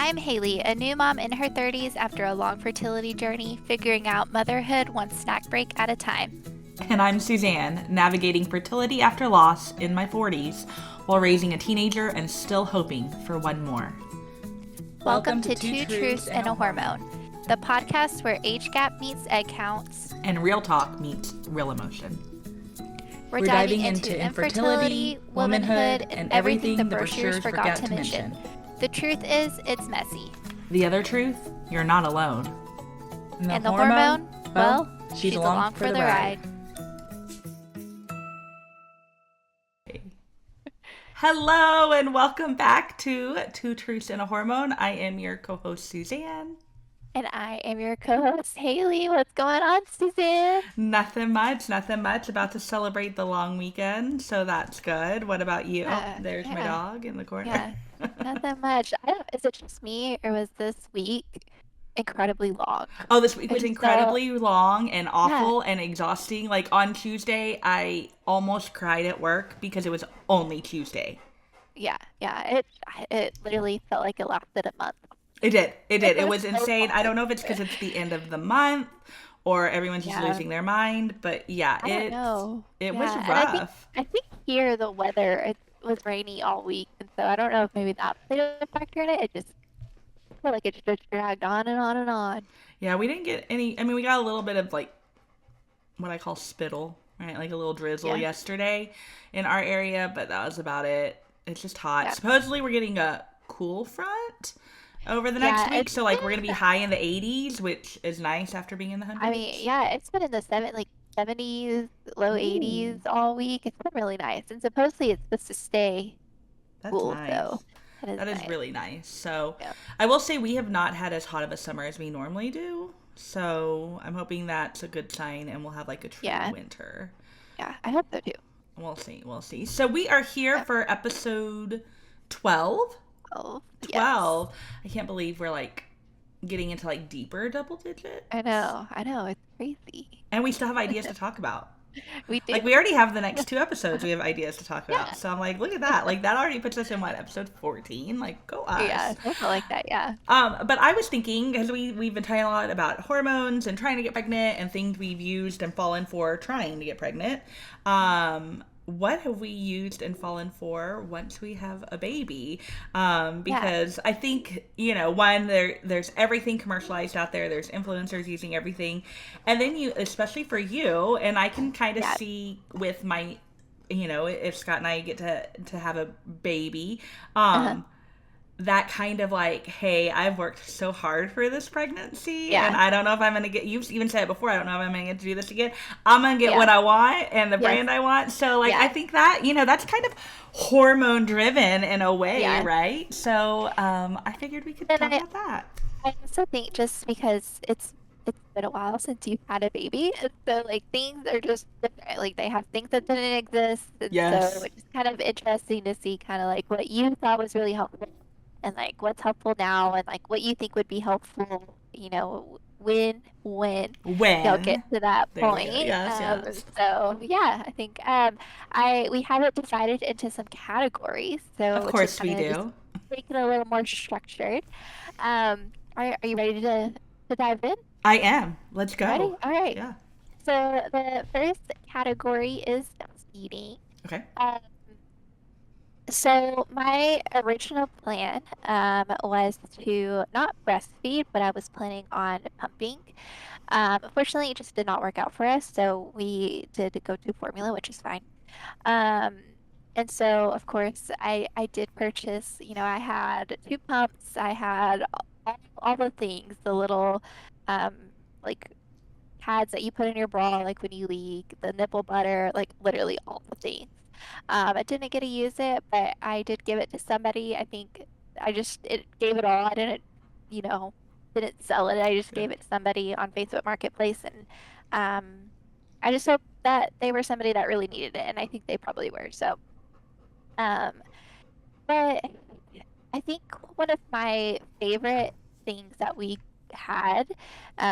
I'm Haley, a new mom in her 30s after a long fertility journey, figuring out motherhood one snack break at a time. And I'm Susanne, navigating fertility after loss in my 40s while raising a teenager and still hoping for one more. Welcome to Two Truths and a Hormone, the podcast where age gap meets egg counts And real talk meets real emotion. We're diving into infertility, womanhood, and everything the brochures forgot to mention. The truth is, it's messy. The other truth, you're not alone. And the hormone, well, she's along for the ride. Hello and welcome back to Two Truths and a Hormone. I am your co-host Suzanne. And I am your co-host Haley. What's going on, Suzanne? Nothing much. About to celebrate the long weekend, so that's good. What about you? There's my dog in the corner. Yeah, nothing much. Is it just me, or was this week incredibly long? Oh, this week was incredibly long and awful and exhausting. Like on Tuesday, I almost cried at work because it was only Tuesday. Yeah. It literally felt like it lasted a month. It did. It was insane. I don't know if it's because it's the end of the month or everyone's just losing their mind, but yeah, it was rough. I think here the weather, it was rainy all week, and so I don't know if maybe that played a factor in it. I feel like it just dragged on and on and on. Yeah, we didn't get any. I mean, we got a little bit of like what I call spittle, right? Like a little drizzle yesterday in our area, but that was about it. It's just hot. Yeah. Supposedly we're getting a cool front over the next week, so like we're gonna be high in the 80s, which is nice after being in the 100s. I mean, yeah, it's been in the 70s, low 80s all week. It's been really nice, and supposedly it's supposed to stay cool. Nice. So that is really nice. So I will say we have not had as hot of a summer as we normally do, so I'm hoping that's a good sign and we'll have like a true winter. Yeah, I hope so too. We'll see. So we are here for episode 12. 12. I can't believe we're like getting into like deeper double digit. I know. It's crazy. And we still have ideas to talk about. We do. Like we already have the next 2 episodes we have ideas to talk about. So I'm like, look at that. Like that already puts us in episode 14. Like go us. Yeah, something like that, yeah. But I was thinking, because we've been talking a lot about hormones and trying to get pregnant and things we've used and fallen for trying to get pregnant. What have we used and fallen for once we have a baby? Because I think, one, there's everything commercialized out there. There's influencers using everything. And then especially for you, and I can kind of see with my, if Scott and I get to have a baby, that kind of like, hey, I've worked so hard for this pregnancy, and I don't know if I'm going to get, you've even said it before, I don't know if I'm going to get to do this again. I'm going to get what I want and the brand I want. So like, I think that, that's kind of hormone driven in a way, right? So I figured we could talk about that. I also think just because it's been a while since you've had a baby, and so like things are just different. Like they have things that didn't exist, and so it's kind of interesting to see kind of like what you thought was really helpful and like what's helpful now, and like what you think would be helpful, when you'll get to that point. Yes. So yeah, I think we have it divided into some categories. So of course we do. Make it a little more structured. Are you ready to dive in? I am. Let's go. Ready? All right. Yeah. So the first category is breastfeeding. Okay. So my original plan was to not breastfeed, but I was planning on pumping. Unfortunately, it just did not work out for us, so we did go to formula, which is fine. And so, of course, I did purchase, I had 2 pumps, I had all the things, the little like pads that you put in your bra, like when you leak, the nipple butter, like literally all the things. I didn't get to use it, but I did give it to somebody. I think it gave it all. I didn't sell it. I just gave it to somebody on Facebook Marketplace, and I just hope that they were somebody that really needed it, and I think they probably were. So, but I think one of my favorite things that we had,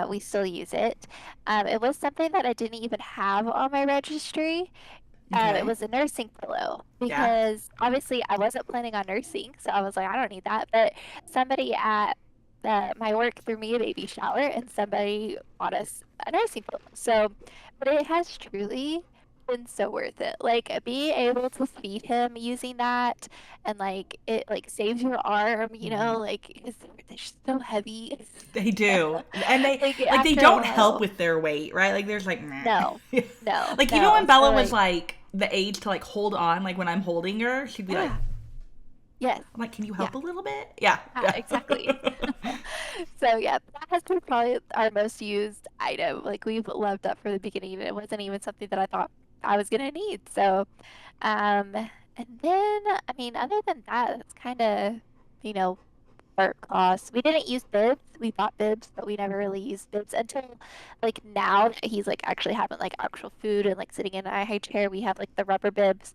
we still use it. It was something that I didn't even have on my registry. It Okay. was a nursing pillow Yeah. because obviously I wasn't planning on nursing, so I was like, I don't need that. But somebody at my work threw me a baby shower, and somebody bought us a nursing pillow. So, but it has truly been so worth it. Like being able to feed him using that, and like it like saves your arm, Mhm. like 'cause they're so heavy. They do. And Like they after a don't help while, with their weight, right? Like there's like meh. no, no, Like even no. when So Bella was like, like the age to like hold on, like when I'm holding her, she'd be like, yeah, yes, I'm like, can you yeah. help a little bit? Yeah. Yeah, Yeah. exactly. So yeah, that has been probably our most used item. Like we've loved that for the beginning. It wasn't even something that I thought I was gonna need. So, and then I mean, other than that, it's kind of, you know, work costs. We didn't use bibs. We bought bibs, but we never really used bibs until like now that he's like actually having like actual food and like sitting in a high chair. We have like the rubber bibs.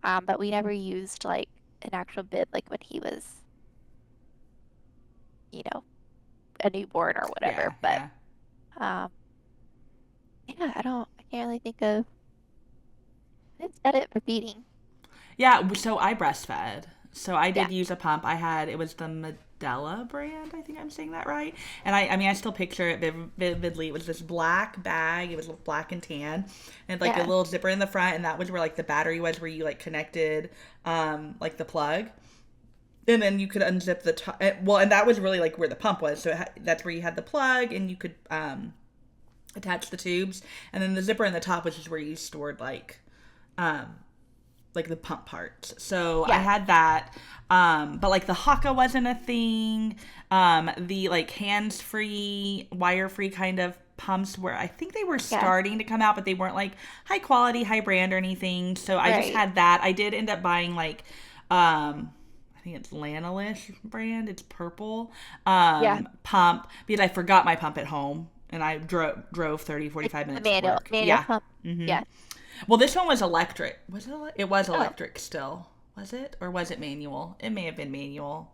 But we never used like an actual bib like when he was, you know, a newborn or Yeah, whatever. But yeah. um, yeah, I can't really think of. That's about it for feeding. Yeah, so I breastfed. So I Yeah, did use a pump. It was the Medela brand. I think I'm saying that right. And I mean, I still picture it vividly. It was this black bag. It was black and tan, and like a yeah, little zipper in the front, and that was where like the battery was, where you like connected, like the plug, and then you could unzip the top. Well, and that was really like where the pump was. So that's where you had the plug, and you could attach the tubes, and then the zipper in the top was just where you stored um like the pump parts. So I yeah, had that. But like the Haka wasn't a thing. The like hands free, wire free kind of pumps where I think they were yeah. starting to come out, but they weren't like high quality, high brand or anything. So I just Right. had that. I did end up buying like I think it's Lanolish brand. It's purple Yeah. pump because I forgot my pump at home and I drove 30 It's 45 the minutes to work. manual Yeah. pump. Yeah. Well, this one was electric. Was it? It was Oh, electric still. Was it, or was it manual? It may have been manual,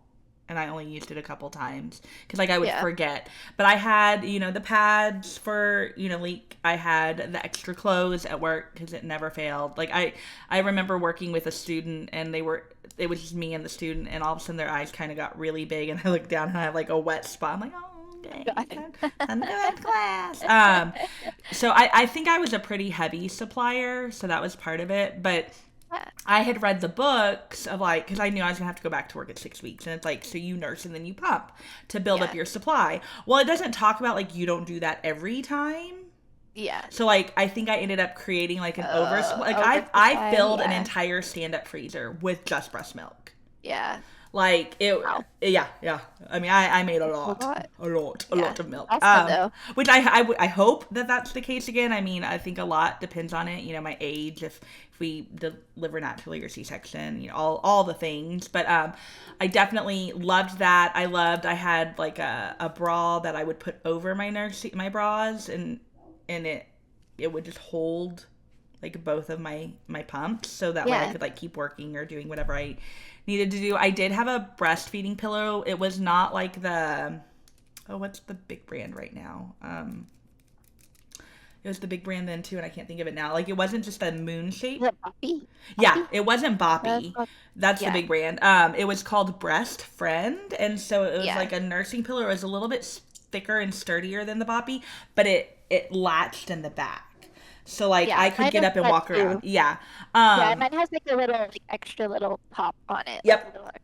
and I only used it a couple times because like I would yeah. forget. But I had the pads for leak. I had the extra clothes at work because it never failed. Like I remember working with a student and it was just me and the student, and all of a sudden their eyes kind of got really big, and I looked down and I have like a wet spot. I'm like, oh. Okay, time to go to class. So I think I was a pretty heavy supplier, so that was part of it. But Yeah. I had read the books of like, because I knew I was gonna have to go back to work at 6 weeks, and it's like, so you nurse and then you pump to build up Yeah. your supply. Well, it doesn't talk about like you don't do that every time. Yeah. So like, I think I ended up creating like an like I Oversupply. filled an Yeah. entire stand up freezer with just breast milk. Yeah. Like it, Wow. yeah, yeah. I mean, I made a That's a lot, lot. a Yeah. lot of milk. Awesome though. Which I hope that that's the case again. I mean, I think a lot depends on it. My age, if we deliver naturally or C-section, all the things. But I definitely loved that. I had like a bra that I would put over my bras, and it would just hold like both of my pumps, so that way I Yeah. could like keep working or doing whatever I needed to do. I did have a breastfeeding pillow. It was not like the what's the big brand right now? It was the big brand then too, and I can't think of it now. Like it wasn't just a moon Is shape. it Poppy? Yeah, Poppy? it wasn't That's Boppy. called- That's the Yeah. big brand. It was called Breast Friend, and so it was Yeah. like a nursing pillow. It was a little bit thicker and sturdier than the Boppy, but it latched in the back. So like Yeah. I could Mine get does up and that walk around. too. Yeah. Yeah. Mine has like a little like extra little top on it, like a Yep. little extra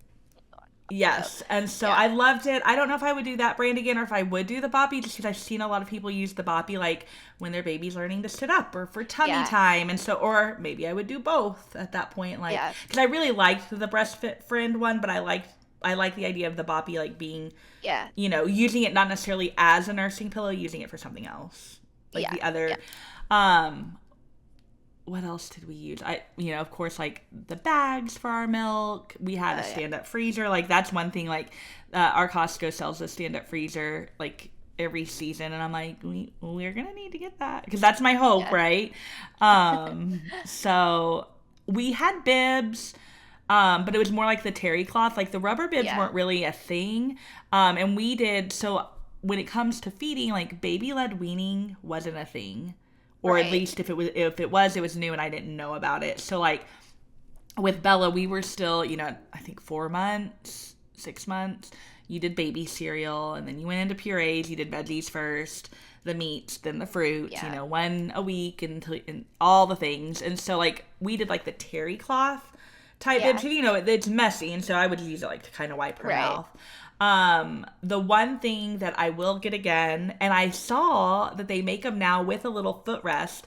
on top. So Yes, and so yeah. I loved it. I don't know if I would do that brand again or if I would do the boppy, just because I've seen a lot of people use the boppy like when their baby's learning to sit up or for tummy Yeah. time, and so or maybe I would do both at that point, like Yeah. because I really liked the breast fit friend one, but I like the idea of the boppy like being Yeah. using it not necessarily as a nursing pillow, using it for something else, like Yeah. the other. Yeah. Um, what else did we use? Of course, like the bags for our milk. We had a Yeah. stand up freezer. Like, that's one thing. Like, our Costco sells a stand up freezer, like, every season. And I'm like, we're going to need to get that. Because that's my hope, Yeah. right? So we had bibs. But it was more like the terry cloth. Like, the rubber bibs Yeah. weren't really a thing. And we did. So when it comes to feeding, like, baby led weaning wasn't a thing. or at Right. least if it was new and I didn't know about it. So like with Bella, we were still, I think 4 months, 6 months. You did baby cereal, and then you went into purees. You did veggies first, the meats, then the fruits. Yeah. One a week and all the things. And so like we did like the terry cloth type bib. Yeah. So it's messy, and so I would use it like to kind of wipe her Right. mouth. The one thing that I will get again, and I saw that they make them now with a little footrest.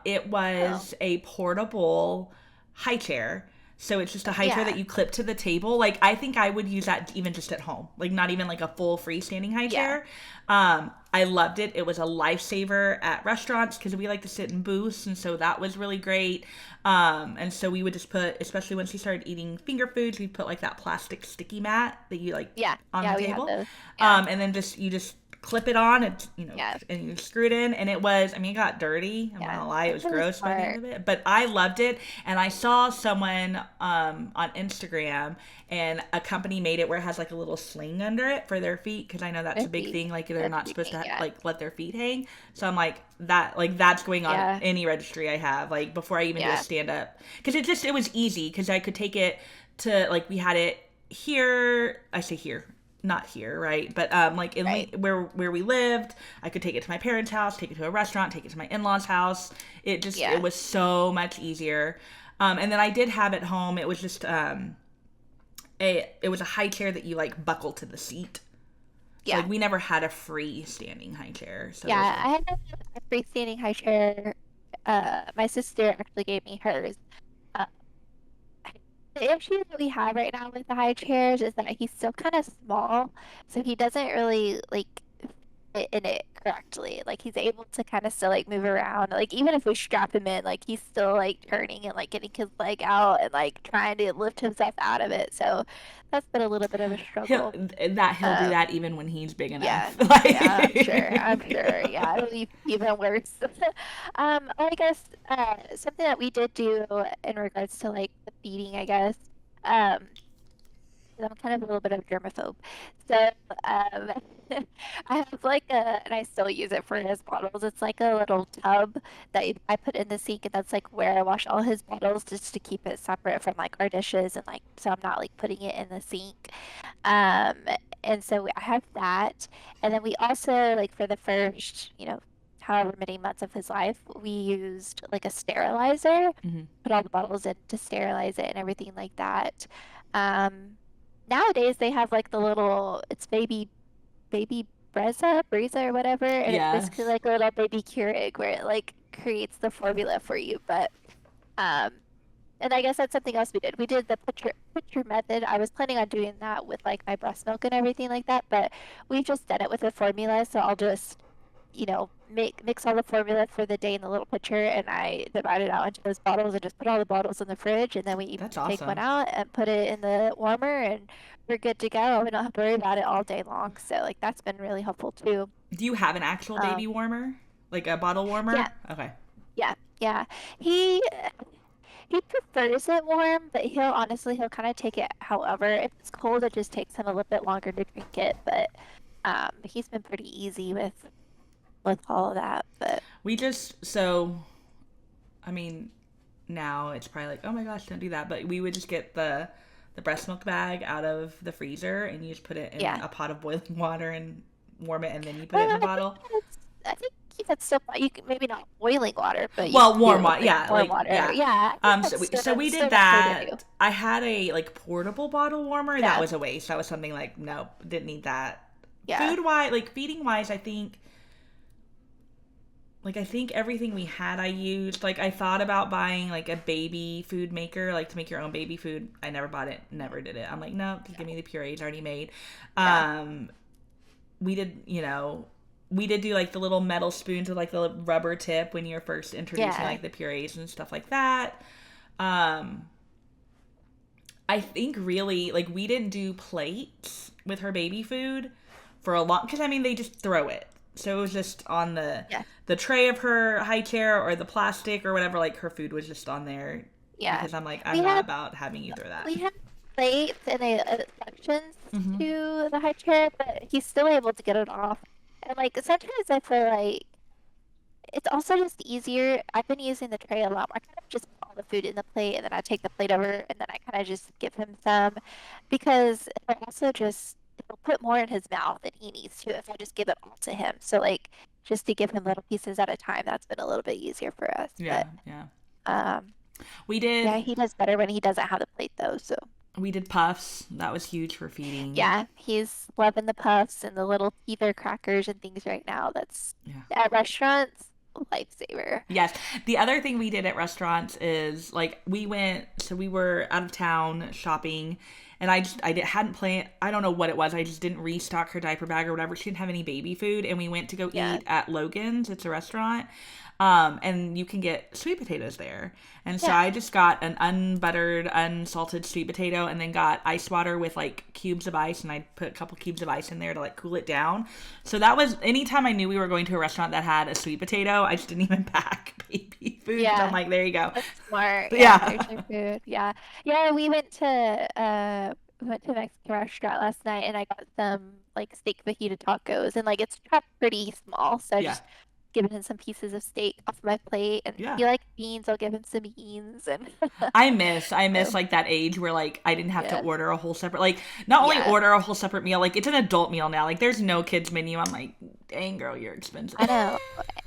It Oh. was a portable high chair. So it's just a high chair that Yeah. you clip to the table. Like I think I would use that even just at home. Like not even like a full freestanding high Yeah. chair. I loved it. It was a lifesaver at restaurants because we like to sit in booths, and so that was really great. And so we would just put, especially when she started eating finger foods, we'd put like that plastic sticky mat that you like Yeah. on the Yeah. We have table. those. Yeah. And then you just clip it on and Yeah. and you screw it in, and it was, I mean, it got dirty, I'm not Yeah. gonna lie, it That's was really gross by the end smart. of it, but I loved it. And I saw someone on Instagram, and a company made it where it has like a little sling under it for their feet, because I know that's a big thing, like they're That's not supposed speaking. to Yeah. like let their feet hang. So I'm like that's going on Yeah. any registry I have, like before I even do a Yeah. stand up, because it was easy, because I could take it to, like, we had it here, I say here, not here, right? But like Right. where we lived, I could take it to my parents' house, take it to a restaurant, take it to my in-laws' house. It Yeah. was so much easier. And then I did have at home. It was just it was a high chair that you like buckle to the seat. So Yeah. like we never had a freestanding high chair. So those Yeah. were I had a freestanding high chair. My sister actually gave me hers. Uh, the issue that we have right now with the high chairs is that he's still kind of small, so he doesn't really like fit in it correctly. Like he's able to kind of still like move around. Like even if we strap him in, like he's still like turning and like getting his leg out and like trying to lift himself out of it. So that's been a little bit of a he'll struggle. he'll do Um, that even when he's big yeah, enough. yeah, I'm sure. I'm Like sure. Yeah, it'll be even worse. I guess something that we did do in regards to like the feeding, I guess. Um, 'Cause I'm kind of a little bit of germaphobe. So, um, I have like and I still use it for his bottles. It's like a little tub that I put in the sink, and that's like where I wash all his bottles just to keep it separate from like our dishes and like so I'm not like putting it in the sink. Um, and so I have that. And then we also like for the first, however many months of his life, we used like a sterilizer, mhm. put all the bottles in to sterilize it and everything like that. Um, Nowadays they have like the little it's baby Breza or whatever, and it's Yeah. basically like a little baby Keurig where it like creates the formula for you. But um and I guess that's something else we did. We did the picture method. I was planning on doing that with like my breast milk and everything like that, but we've just done it with a formula, so I'll just mix all the formula for the day in the little pitcher, and I divide it out into those bottles and just put all the bottles in the fridge, and then we That's take one awesome. out and put it in the warmer, and we're good to go. We don't have to worry about it all day long. So like that's been really helpful too. Do you have an actual Um, baby warmer? Like a bottle yeah, warmer? Okay. yeah, yeah. He he prefers it warm, but he'll kind of take it however. If it's cold, it just takes him a little bit longer to drink it, but he's been pretty easy with all of that. But We just, so, I mean, now it's probably like, oh my gosh, don't do that. But we would just get the breast milk bag out of the freezer, and you just put it in yeah. a pot of boiling water and warm it, and then you put it in Well, the bottle. I think that's still fine. You can maybe not boiling water, but you Well, can warm do water, like yeah, warm like water. yeah. Yeah, I think So that's we did still okay to do. that. I had a like portable bottle warmer. That Yeah, was a waste. That was something like, nope, didn't need that. yeah, Food wise, like feeding wise, I think everything we had I used. Like I thought about buying like a baby food maker, like to make your own baby food. I never bought it, never did it. I'm like, no, just yeah, give me the purees already made. yeah, Um, we did, we did do like the little metal spoons with like the rubber tip when you're first introducing yeah, like the purees and stuff like that. Um, I think really like we didn't do plates with her baby food for a long, because I mean they just throw it, so it was just on yeah, the tray of her high chair or the plastic or whatever. Like her food was just on there, yeah. because I'm like, I'm We not had about having you throw that. we had plates and sections Hmm. to the high chair, but he's still able to get it off. And like sometimes I feel like it's also just easier. I've been using the tray a lot more. I kind of just put all the food in the plate and then I take the plate over and then I kind of just give him some because it'll also just it'll put more in his mouth than he needs to if I just give it all to him. So like just to give him little pieces at a time, that's been a little bit easier for us. Yeah, But yeah. um We yeah, did he does better when he doesn't have the plate though. So we did puffs. That was huge for feeding. yeah, he's loving the puffs and the little teether crackers and things right now. That's Yeah. at restaurants, lifesaver. Yes. The other thing we did at restaurants is like we were out of town shopping, and hadn't planned. I don't know what it was. I just didn't restock her diaper bag or whatever. She didn't have any baby food, and we went to go Yeah. eat at Logan's. It's a restaurant, and you can get sweet potatoes there. And so Yeah. I just got an unbuttered, unsalted sweet potato, and then got ice water with like cubes of ice, and I put a couple cubes of ice in there to like cool it down. So that was anytime I knew we were going to a restaurant that had a sweet potato, I just didn't even pack baby food because I'm Yeah. like, there you go. That's smart. But Yeah, yeah, there's your food. Yeah. Yeah, we went to a Mexican restaurant last night and I got some like steak fajita tacos and like it's chopped pretty small, so I yeah, just given him some pieces of steak off my plate and if yeah. he likes beans, I'll give him some beans and I miss so like that age where like I didn't have to yeah. order a whole separate like not only Yeah. order a whole separate meal, like it's an adult meal now. Like there's no kids menu. I'm like, dang girl, you're expensive. I know.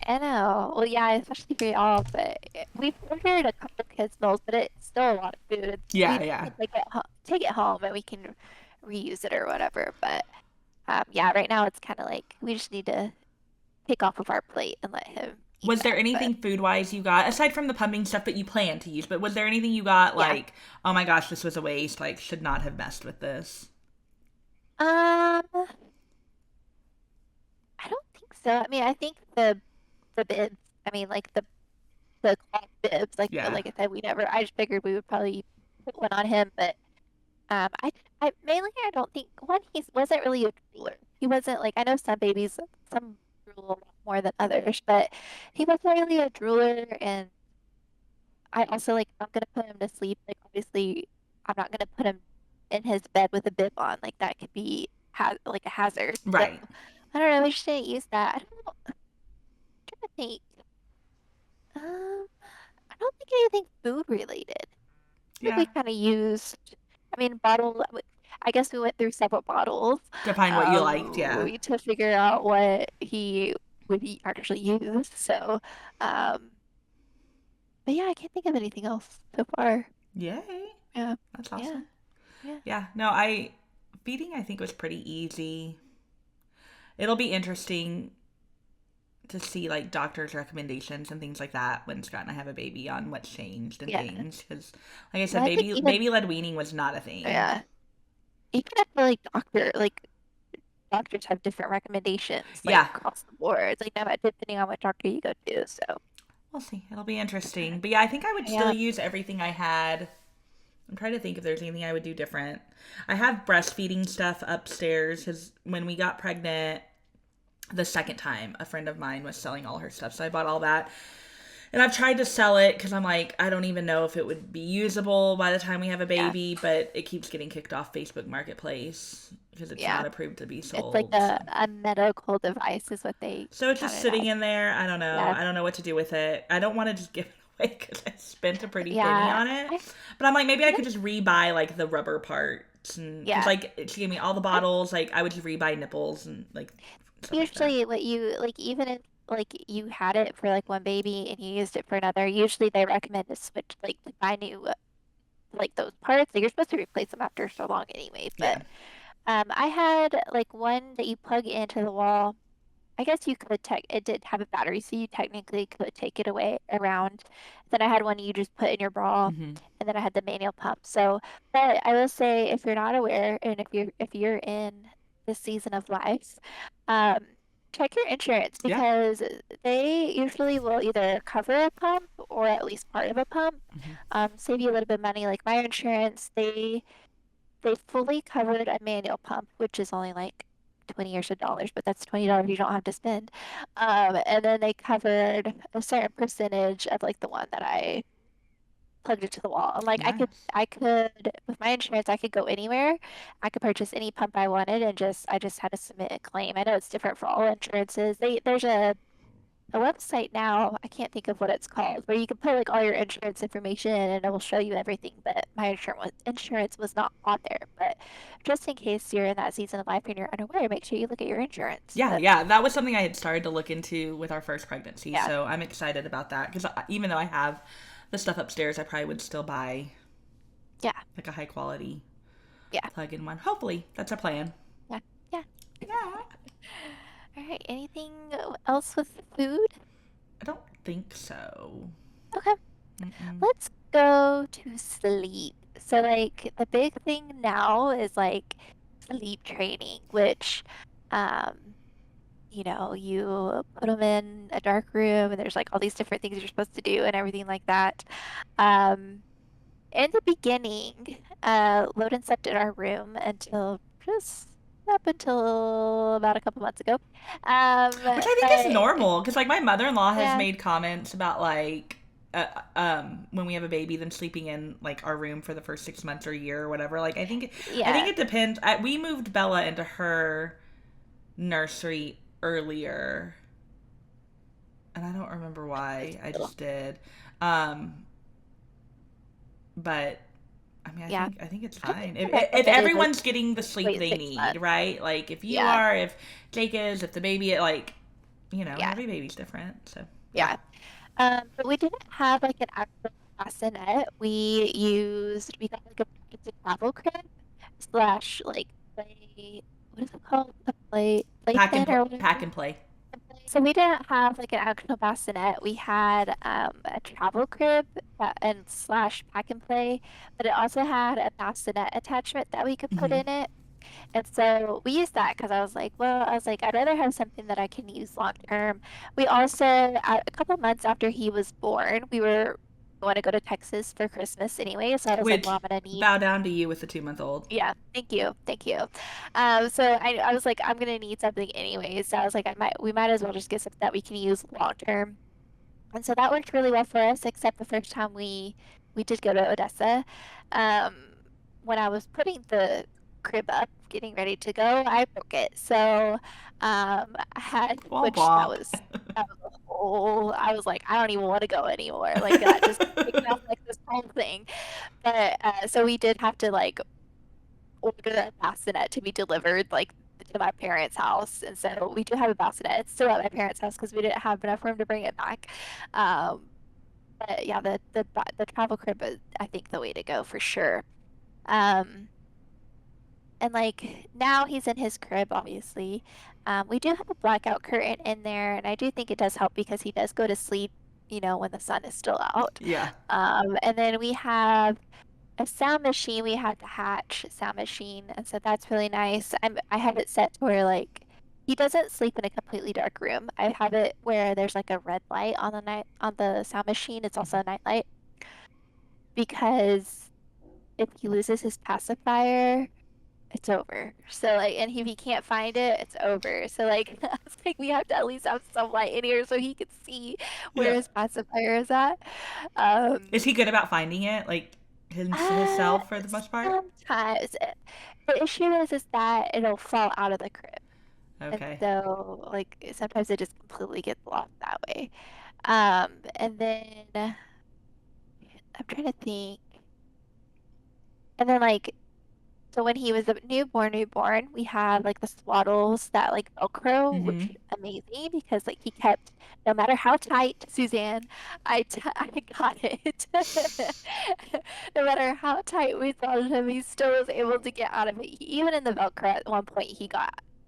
I know. Well, yeah, especially for y'all, but we've ordered a couple kids meals, but it's still a lot of food. Yeah, We yeah. can take it home and we can reuse it or whatever. But yeah, right now it's kind of like we just need to take off of our plate and let him eat Was there that. But anything food wise you got aside from the pumping stuff that you plan to use? But was there anything you got yeah, like, oh my gosh, this was a waste. Like, should not have messed with this. um, I don't think so. I mean, I think the bibs. I mean, like the cloth bibs. Yeah, Like I said, we never. I just figured we would probably put one on him, but. I mainly I don't think one he wasn't really a drooler. He wasn't like I know some babies some drool a lot more than others, but he wasn't really a drooler. And I also like I'm gonna put him to sleep. Like obviously I'm not gonna put him in his bed with a bib on. Like that could be ha like a hazard. So right. I don't know. We shouldn't use that. I don't know. I'm trying to think. I don't think anything food related. I think we Yeah, kind of used, I mean, I guess we went through several bottles to find what you liked. Yeah, to figure out what he would actually use. So, um, but yeah, I can't think of anything else so far. yay, Yeah, that's yeah, awesome. yeah, Yeah, no, I feeding I think was pretty easy. It'll be interesting to see like doctors' recommendations and things like that when Scott and I have a baby on what's changed and yeah. things. Because, like I But said, I think even, baby led weaning was not a thing. yeah, even if like doctors have different recommendations, like Yeah, across the board, like depending on what doctor you go to. So, we'll see. It'll be interesting. But yeah, I think I would still yeah, use everything I had. I'm trying to think if there's anything I would do different. I have breastfeeding stuff upstairs because when we got pregnant the second time, a friend of mine was selling all her stuff. So I bought all that. And I've tried to sell it because I'm like, I don't even know if it would be usable by the time we have a yeah, baby, but it keeps getting kicked off Facebook Marketplace because it's yeah. not approved to be It's like sold. So, a medical device is what they so it's count just it sitting as. in there. I don't know. Yeah, I don't know what to do with it. I don't want to just give it away because I spent a pretty penny yeah, on it. I, But I'm like, maybe I I don't, could just rebuy like the rubber parts and because yeah. like she gave me all the I, bottles. Like I would just rebuy nipples and like stuff like that. usually, what you like, even if like you had it for like one baby and you used it for another, usually they recommend to switch, like to buy new like those parts. Like, you're supposed to replace them after so long anyway. Yeah. But I had like one that you plug into the wall. I guess you could tech it did have a battery, so you technically could take it away around. Then I had one you just put in your bra, Hmm. and then I had the manual pump. So, but I will say if you're not aware, and if you're in this season of life, um, check your insurance Yeah. because they usually will either cover a pump or at least part of a pump. Hmm. Save you a little bit of money. Like my insurance, they fully covered a manual pump, which is only like 20 or so dollars, but that's $20 you don't have to spend. And then they covered a certain percentage of like the one that I plugged into the wall. And like Nice. I could with my insurance, I could go anywhere. I could purchase any pump I wanted and I just had to submit a claim. I know it's different for all insurances. There's a a website now. I can't think of what it's called, where you can put like all your insurance information in and it will show you everything. But my insurance was not on there. But just in case you're in that season of life and you're unaware, make sure you look at your insurance. Yeah, But yeah, that was something I had started to look into with our first pregnancy. yeah, So I'm excited about that because even though I have the stuff upstairs, I probably would still buy yeah, like a high quality yeah, plug-in one. Hopefully, that's our plan. yeah, yeah. Yeah, All right. Anything else with food? I don't think so. Okay. Mm-mm. Let's go to sleep. So, like, the big thing now is like sleep training, which, um, you put them in a dark room and there's like all these different things you're supposed to do and everything like that. Um, in the beginning, Loden slept in our room until just up until about a couple months ago. Which I think is But normal because like my mother-in-law has yeah, made comments about like when we have a baby then sleeping in like our room for the first 6 months or a year or whatever. Like I think yeah, it depends. We moved Bella into her nursery earlier and I don't remember why. I just did. Um, but I mean, I yeah. think I think it's I think fine the if recommended like everyone's getting the sleep wait they six need, months. right? Like if you Yeah, are, if Jake is, if the baby, like yeah, every baby's different. So yeah. yeah. But we didn't have like an actual bassinet. We got like it's a travel crib slash like play what is it called? A playpen or Pack whatever. and play. So we didn't have like an actual bassinet. We had a travel crib and slash pack and play, but it also had a bassinet attachment that we could put Hmm. in it. And so we used that because I was like, I'd rather have something that I can use long term. We also, a couple months after he was born, we were going to go to Texas for Christmas anyway. So I was like, Which well, I'm gonna need, bow down to you with the 2 month old. yeah, thank you, thank you. So I was like, I'm gonna need something anyway. So I was like, we might as well just get something that we can use long term. And so that worked really well for us, except the first time we did go to Odessa. Um, when I was putting the crib up, getting ready to go, I broke it. So I had, Womp which womp. that was a whole, I was like, I don't even want to go anymore. Like that just kicked off like this whole thing. But so we did have to like order a bassinet to be delivered like to my parents' house. And so we do have a bassinet. It's still at my parents' house because we didn't have enough room to bring it back. Um, but yeah, the travel crib is I think the way to go for sure. Um, and like now he's in his crib, obviously. We do have a blackout curtain in there, and I do think it does help because he does go to sleep, when the sun is still out. Yeah. And then we have a sound machine. We have the Hatch sound machine, and so that's really nice. I have it set to where like he doesn't sleep in a completely dark room. I have it where there's like a red light on the sound machine. It's also a night light because if he loses his pacifier, it's over. So like, and if he can't find it, it's over. So like, I was like, we have to at least have some light in here so he can see where Yeah. his pacifier is at. Um, Is he good about finding it? Like uh, himself for the most part? sometimes the issue is that it'll fall out of the crib, and Okay. so like sometimes it just completely gets lost that way. And then I'm trying to think, and then like so when he was a newborn, we had like the swaddles that like Velcro, which Mm-hmm. is amazing because like he kept, no matter how tight, Suzanne, I got it. No matter how tight we swaddled him, he still was able to get out of it. Even in the Velcro at one point, he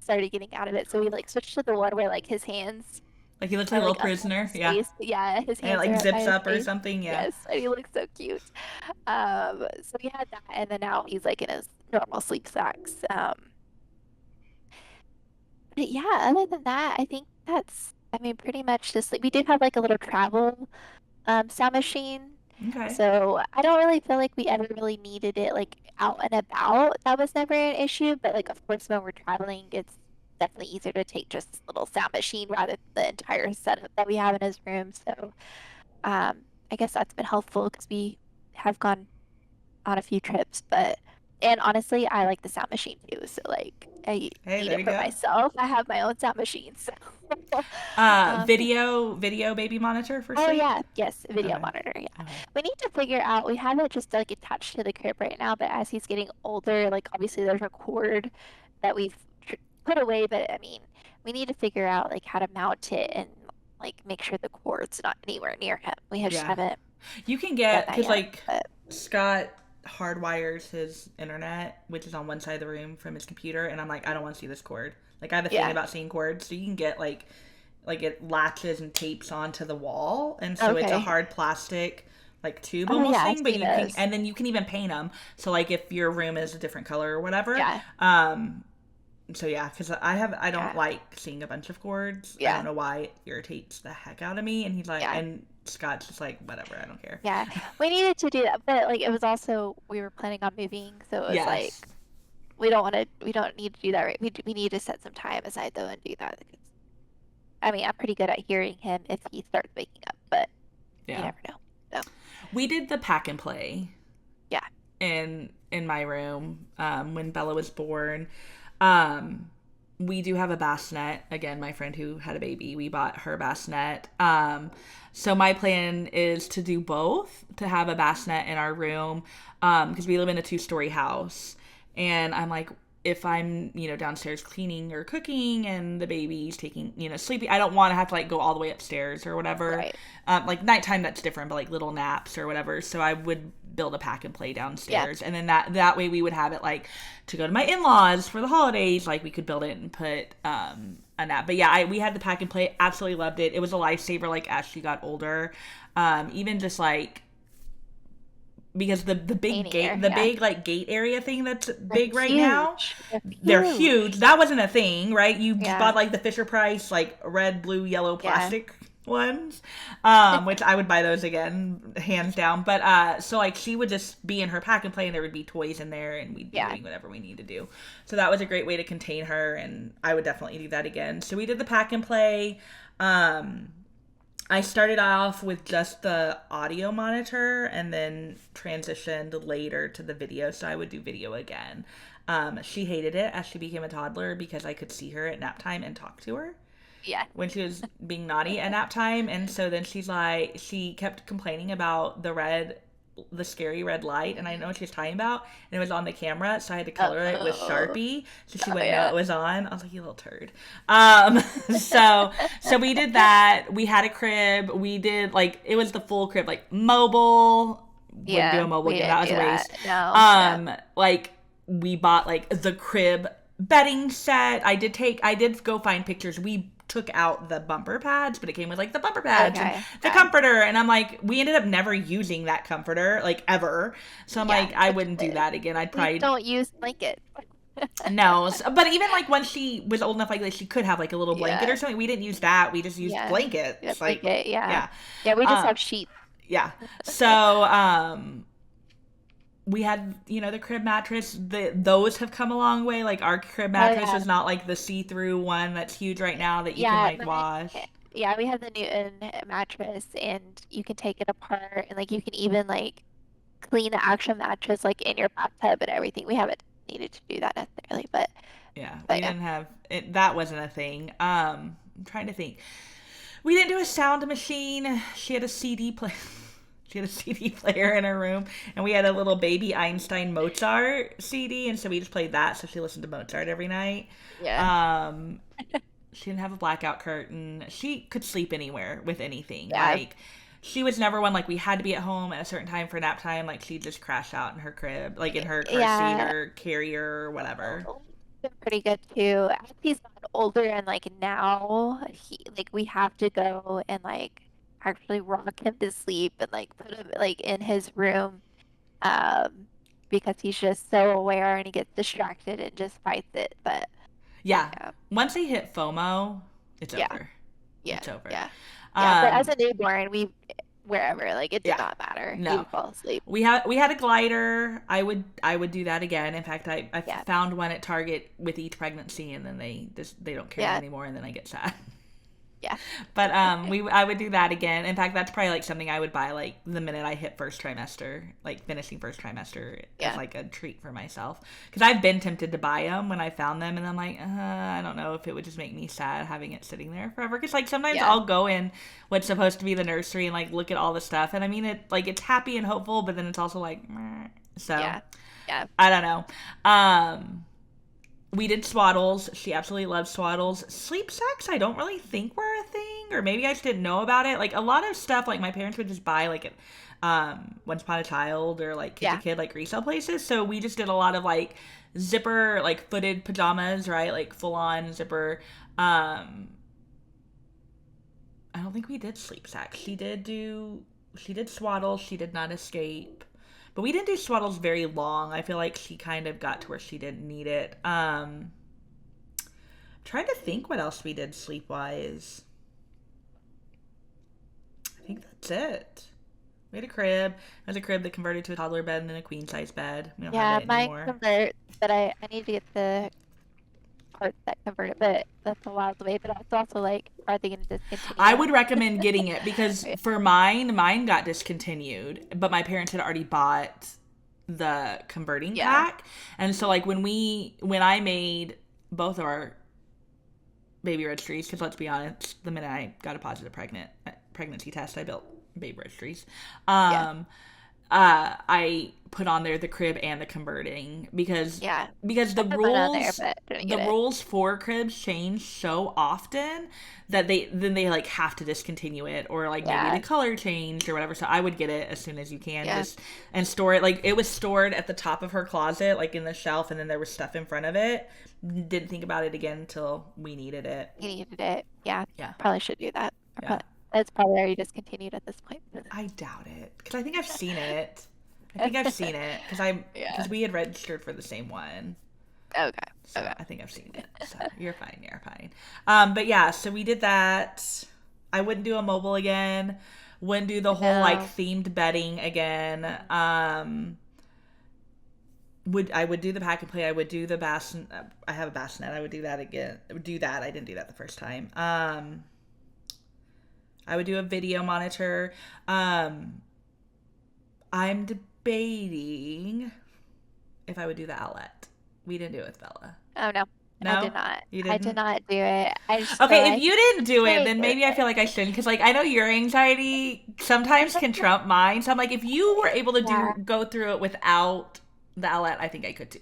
started getting out of it. So we like switched to the one where like his hands Like he looks like are a little like up by prisoner. his Yeah. face. Yeah, his And it hands are like up by zips his up or face. something. Yeah. Yes, and he looks so cute. So we had that, and then now he's like in his normal sleep sacks. But yeah, other than that, I think I mean, pretty much just like we did have like a little travel sound machine. Okay. So I don't really feel like we ever really needed it like out and about. That was never an issue. But like, of course, when we're traveling, it's definitely easier to take just this little sound machine rather than the entire setup that we have in his room. So I guess that's been helpful because we have gone on a few trips, and honestly, I like the sound machine too. So like I Hey, need there it you for go. myself. I have my own sound machine. So Um, Video baby monitor for oh sleep. yeah, yes, video Okay. monitor. Yeah, Okay. we need to figure out. We have it just like attached to the crib right now, but as he's getting older, like obviously there's a cord that we've put away, but I mean, we need to figure out like how to mount it and like make sure the cord's not anywhere near him. We just Yeah. haven't You can done get, that because yet, like but Scott hardwires his internet, which is on one side of the room from his computer, and I'm like, I don't want to see this cord. Like I have a thing yeah. about seeing cords, so you can get like it latches and tapes onto the wall, and so it's a Okay. hard plastic like tube Oh almost yeah, I've thing, but seen you can, those. and then you can even paint them. So like if your room is a different color or whatever, Yeah, so yeah, because I don't yeah, like seeing a bunch of cords. I don't yeah, know why it irritates the heck out of me. And he's like, yeah, and Scott's just like, whatever, I don't care. yeah. We needed to do that, but like it was also we were planning on moving, so it was like Yes. we don't need to do that right. We need to set some time aside though and do that. I mean, I'm pretty good at hearing him if he starts waking up, but you Yeah. never know. So We did the pack and play yeah, in my room when Bella was born. Um, we do have a bassinet. Again, my friend who had a baby, we bought her bassinet. So my plan is to do both, to have a bassinet in our room, because we live in a 2-story house. And I'm like, if I'm, downstairs cleaning or cooking and the baby's taking, sleepy, I don't want to have to like go all the way upstairs or whatever. right. Like nighttime, that's different, but like little naps or whatever. So I would build a pack and play Yeah. downstairs, and then that way we would have it like to go to my in-laws for the holidays. Like we could build it and put a nap. But yeah, we had the pack and play. Absolutely loved it. It was a lifesaver. Like as she got older, even just like because the big Painting her, gate, the yeah. big like gate area thing that's They're big right now, huge. They're they're huge. huge. That wasn't a thing, right? You Yeah. bought like the Fisher Price like red, blue, yellow Yeah. plastic ones, which I would buy those again, hands down. But so like she would just be in her pack and play, and there would be toys in there, and we'd be Yeah. doing whatever we need to do. So that was a great way to contain her, and I would definitely do that again. So we did the pack and play. I started off with just the audio monitor and then transitioned later to the video, so I would do video again. She hated it as she became a toddler because I could see her at nap time and talk to her Yeah. when she was being naughty at nap time. And so then she kept complaining about the scary red light, and I know what she was talking about, and it was on the camera, so I had to color it with Oh, Sharpie so she oh wouldn't know yeah. it was on. I was like, you little turd. Um, so we did that. We had a crib. We did like it was the full crib, like mobile. Wouldn't do a Yeah, mobile we again. didn't That was do a that. waste. No. Yeah. Like we bought like the crib bedding set. I did go find pictures. We took out the bumper pads, but it came with like the bumper pads and Okay. the Yeah. comforter. And I'm like, we ended up never using that comforter like ever. So I'm Yeah. like, I It's wouldn't do that again. I'd we probably don't use blankets. no. But even like when she was old enough, like she could have like a little blanket or Yeah. something. We didn't use that. We just used Yeah. Yeah, blankets. Like, blanket. Yeah. yeah. Yeah, we just Um, have sheets. yeah. So, we had the crib mattress. Those have come a long way. Like our crib Oh mattress yeah. is not like the see-through one that's huge right now that you can Yeah, like wash. yeah, we have the Newton mattress and you can take it apart and like you can even like clean the actual mattress like in your bathtub and everything. We haven't needed to do that necessarily, Yeah, we but yeah. didn't have it. That wasn't a thing. I'm trying to think. We didn't do a sound machine. She had a CD player. She had a CD player in her room, and we had a little baby Einstein Mozart CD, and so we just played that. So she listened to Mozart every night. Yeah. Um, she didn't have a blackout curtain. She could sleep anywhere with anything. Yeah. Like she was never one like we had to be at home at a certain time for nap time. Like she'd just crash out in her crib, like in her car seat Yeah. or carrier or whatever. Been pretty good too. As he's gotten older and like now he like we have to go and like actually rock him to sleep and like put him like in his room um because he's just so aware and he gets distracted and just fights it. But Yeah. yeah, Once they hit FOMO, it's yeah, over. yeah, It's over. yeah, yeah. But as Um, a newborn, we wherever like it did yeah. not matter. He No. would fall asleep. We had a glider. I would do that again. In fact, I Yeah, found one at Target with each pregnancy, and then they don't carry it yeah. anymore, and then I get sad. Yeah. But I would do that again. In fact, that's probably like something I would buy like the minute I hit first trimester, like finishing first trimester as Yeah. like a treat for myself. Because I've been tempted to buy them when I found them, and I'm like, I don't know if it would just make me sad having it sitting there forever. Because like sometimes Yeah. I'll go in what's supposed to be the nursery and like look at all the stuff, and I mean it like it's happy and hopeful, but then it's also like, meh. So Yeah. Yeah. I don't know. We did swaddles. She absolutely loves swaddles. Sleep sacks, I don't really think were a thing, or maybe I just didn't know about it. Like a lot of stuff, like my parents would just buy like at Once Upon a Child or like Kid to Yeah. Kid, like resale places. So we just did a lot of like zipper, like footed pajamas, right? Like full on zipper. I don't think we did sleep sacks. She did swaddles. She did not escape. But we didn't do swaddles very long. I feel like she kind of got to where she didn't need it. Trying to think what else we did sleep wise. I think that's it. We had a crib. It was a crib that converted to a toddler bed and then a queen size bed. We don't have Yeah. it Mine anymore. convert, but I need to get the parts that convert it, but that's a while away. But it's also like, are they going to discontinue I them? would recommend getting it because for mine got discontinued, but my parents had already bought the converting Yeah. pack. And so like when I made both of our baby registries, because let's be honest, the minute I got a positive pregnancy test, I built baby registries. Yeah. I put on there the crib and the converting Yeah. because I put mine on there, but didn't the get it. rules for cribs change so often that they like have to discontinue it, or like maybe the Yeah. color changed or whatever. So I would get it as soon as you can, Yeah. just and store it. Like it was stored at the top of her closet, like in the shelf, and then there was stuff in front of it. Didn't think about it again until we needed it. You needed it. Yeah. Yeah, Probably should do that. yeah. It's probably already discontinued at this point. I doubt it because I think I've seen it. I think I've seen it Yeah. because we had registered for the same one. Okay. So Okay. I think I've seen it. So you're fine. You're fine. But yeah, so we did that. I wouldn't do a mobile again. Wouldn't do the whole like No. themed bedding again. I would do the pack and play. I would do the bassinet. I have a bassinet. I would do that again. I would do that. I didn't do that the first time. I would do a video monitor. I'm debating if I would do the outlet. We didn't do it with Bella. Oh no. I No, did not. you I did didn't. not do it. I just feel Okay, if like you didn't do it, I then did maybe I it. feel like I shouldn't, because like I know your anxiety sometimes can trump mine. So I'm like, if you were able to Yeah. go through it without the outlet, I think I could too.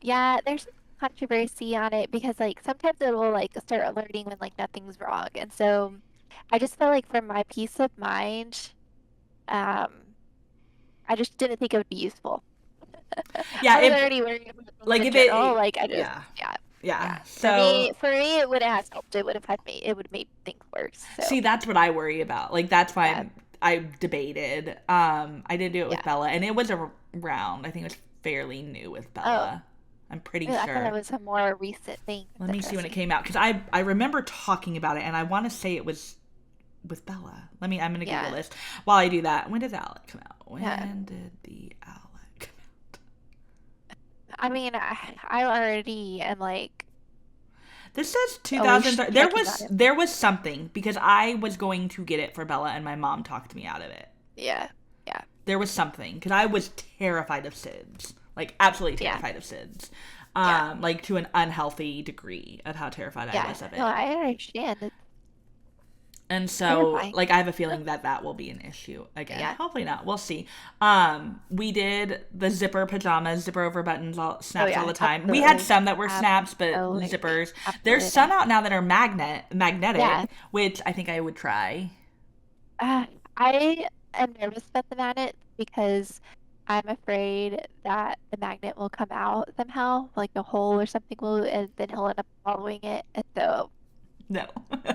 Yeah, there's some controversy on it because like sometimes it will like start alerting when like nothing's wrong. And so I just felt like for my peace of mind, um, I just didn't think it would be useful. Yeah, I was if already worried about like the if journal. it, Like I just, yeah, yeah, yeah. yeah. So For me, it would have helped. It would have it would have made things worse. see, So that's what I worry about. Like that's why yeah, I debated. I did do it with yeah. Bella, and it was around. I think it was fairly new with Oh, Bella. I'm pretty I thought it sure. was a more recent thing. Let That's me see when it interesting. came out because I remember talking about it, and I want to say it was with Bella. I'm gonna Google Yeah, this while I do that. When did the outlet come out? yeah. When did the outlet come out? I mean, I already am like This says always 2003. checking on it. There was something because I was going to get it for Bella, and my mom talked me out of it. Yeah, yeah, There was something because I was terrified of SIDS, like absolutely yeah, terrified of SIDS, yeah, like to an unhealthy degree of how terrified I yeah. was of No, it. I understand. It's And so, terrifying. like, I have a feeling that that will be an issue again. Yeah. Hopefully not. We'll see. We did the zipper pajamas, zipper over buttons, Oh snaps all yeah, the time. We had absolutely. some that were snaps, but Absolutely. zippers. There's some Absolutely. out now that are Yeah. magnetic, which I think I would try. Uh, I am nervous about the magnet because I'm afraid that the magnet will come out somehow, like a hole or something will, and then he'll end up following it. And so, No.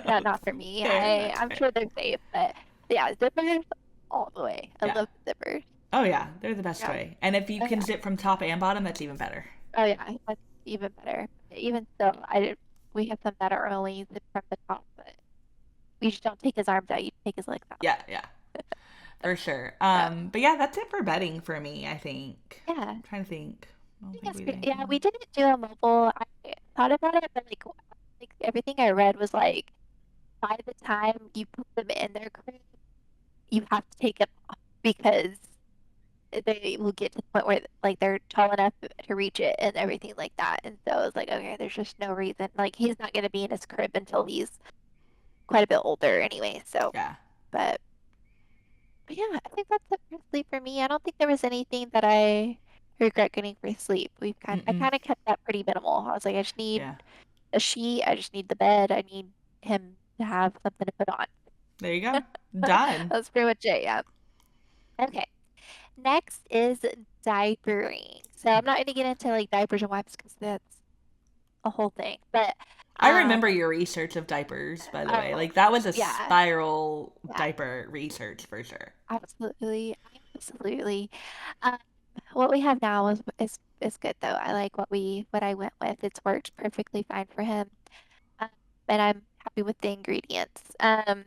not for me. Fair, that's I'm fair. sure they're safe, but yeah, zippers all the way. I Yeah. love zippers. Oh yeah, they're the best Yeah. way. And if you Oh can yeah. zip from top and bottom, that's even better. Oh yeah. That's even better. Even so, we have some that are only zipped from the top, but we just don't take his arms out. You take his legs out. Yeah, yeah, for sure. Yeah. But yeah, that's it for bedding for me, I think. Yeah. I'm trying to think. I I don't think think that's we did great. anything Yeah, we else. didn't do a mobile. I thought about it, but like everything I read was like by the time you put them in their crib, you have to take it off because they will get to the point where like they're tall enough to reach it and everything like that. And so it's like, okay, there's just no reason. Like he's not going to be in his crib until he's quite a bit older anyway. So, Yeah. but, but yeah, I think that's it for sleep for me. I don't think there was anything that I regret getting for sleep. I Mm-mm. kind of kept that pretty minimal. I was like, I just need Yeah. a sheet. I just need the bed. I need him to have something to put on. There you go. Done. That's pretty much it. Yeah. Okay. Next is diapering. So I'm not going to get into like diapers and wipes because that's a whole thing. But I remember um, your research of diapers, by the way. oh Like that was a yeah, spiral yeah, diaper research for sure. absolutely, absolutely. Um, what we have now is good though. I like what I went with. It's worked perfectly fine for him, um, and I'm happy with the ingredients. The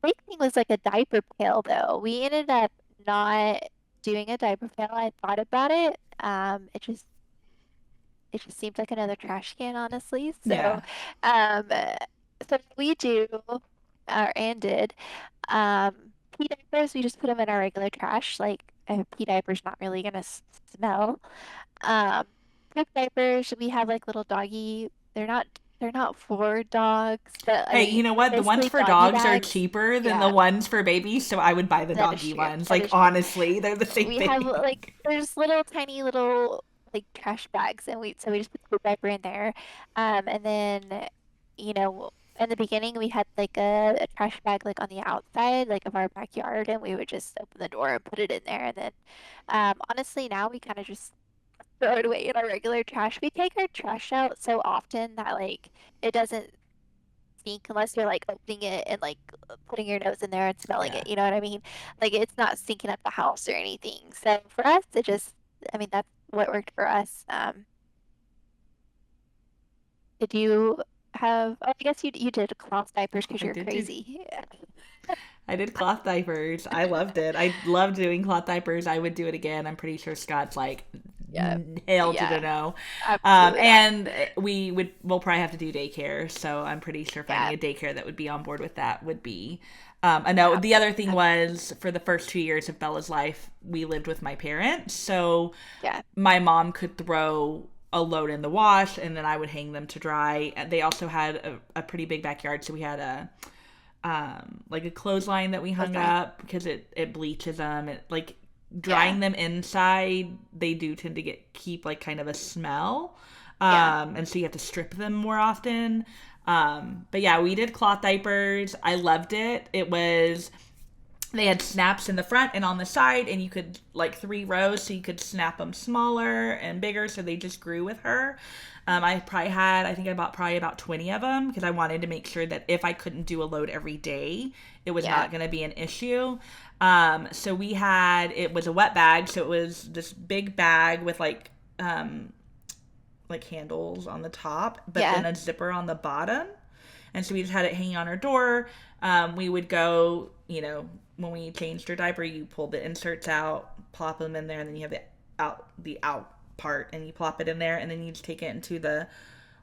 big thing was like a diaper pail though. We ended up not doing a diaper pail. I thought about it. It just seemed like another trash can, honestly. Yeah. Um, uh, so we do, and did, pee diapers. We just put them in our regular trash. Like a pee diaper's not really gonna smell. Um, poop diapers. We have like little doggy. They're not for dogs, but I Hey, you mean, know they're what? The ones basically for doggy dogs are bags. cheaper than the Yeah, ones for babies, so I would buy the that is doggy true. ones. That Like is true. honestly, they're the same We have thing. like there's little tiny little like trash bags and we just put the diaper in there. And then in the beginning we had like a trash bag like on the outside like of our backyard and we would just open the door and put it in there and then honestly now we kind of just throw it away in our regular trash. We take our trash out so often that like it doesn't stink unless you're like opening it and like putting your nose in there and smelling Yeah, it. You know what I mean? Like it's not stinking up the house or anything. So for us, I mean, that's what worked for us. Did you have, oh, I guess you did cloth diapers because I you're did too. crazy. I did cloth diapers. I loved it. I loved doing cloth diapers. I would do it again. I'm pretty sure Scott's like Yeah. hell to the Yeah. no. Absolutely not. And we'll probably have to do daycare. So I'm pretty sure finding Yeah. a daycare that would be on board with that would be. I know the other thing was for the first 2 years of Bella's life, we lived with my parents. So Yeah. my mom could throw a load in the wash and then I would hang them to dry. They also had a pretty big backyard. So we had like a clothesline that we Was hung mine. up because it bleaches them. It like Yeah. drying them inside, they do tend to keep like kind of a smell. Yeah. And so you have to strip them more often. But yeah, we did cloth diapers. I loved it. They had snaps in the front and on the side, and you could like 3 rows, so you could snap them smaller and bigger, so they just grew with her. I think I bought probably about 20 of them because I wanted to make sure that if I couldn't do a load every day, it was Yeah. not going to be an issue. So it was a wet bag, so it was this big bag with like handles on the top, but Yeah. then a zipper on the bottom. And so we just had it hanging on her door. We would go, when we changed her diaper, you pull the inserts out, plop them in there, and then you have the out part, and you plop it in there, and then you just take it into the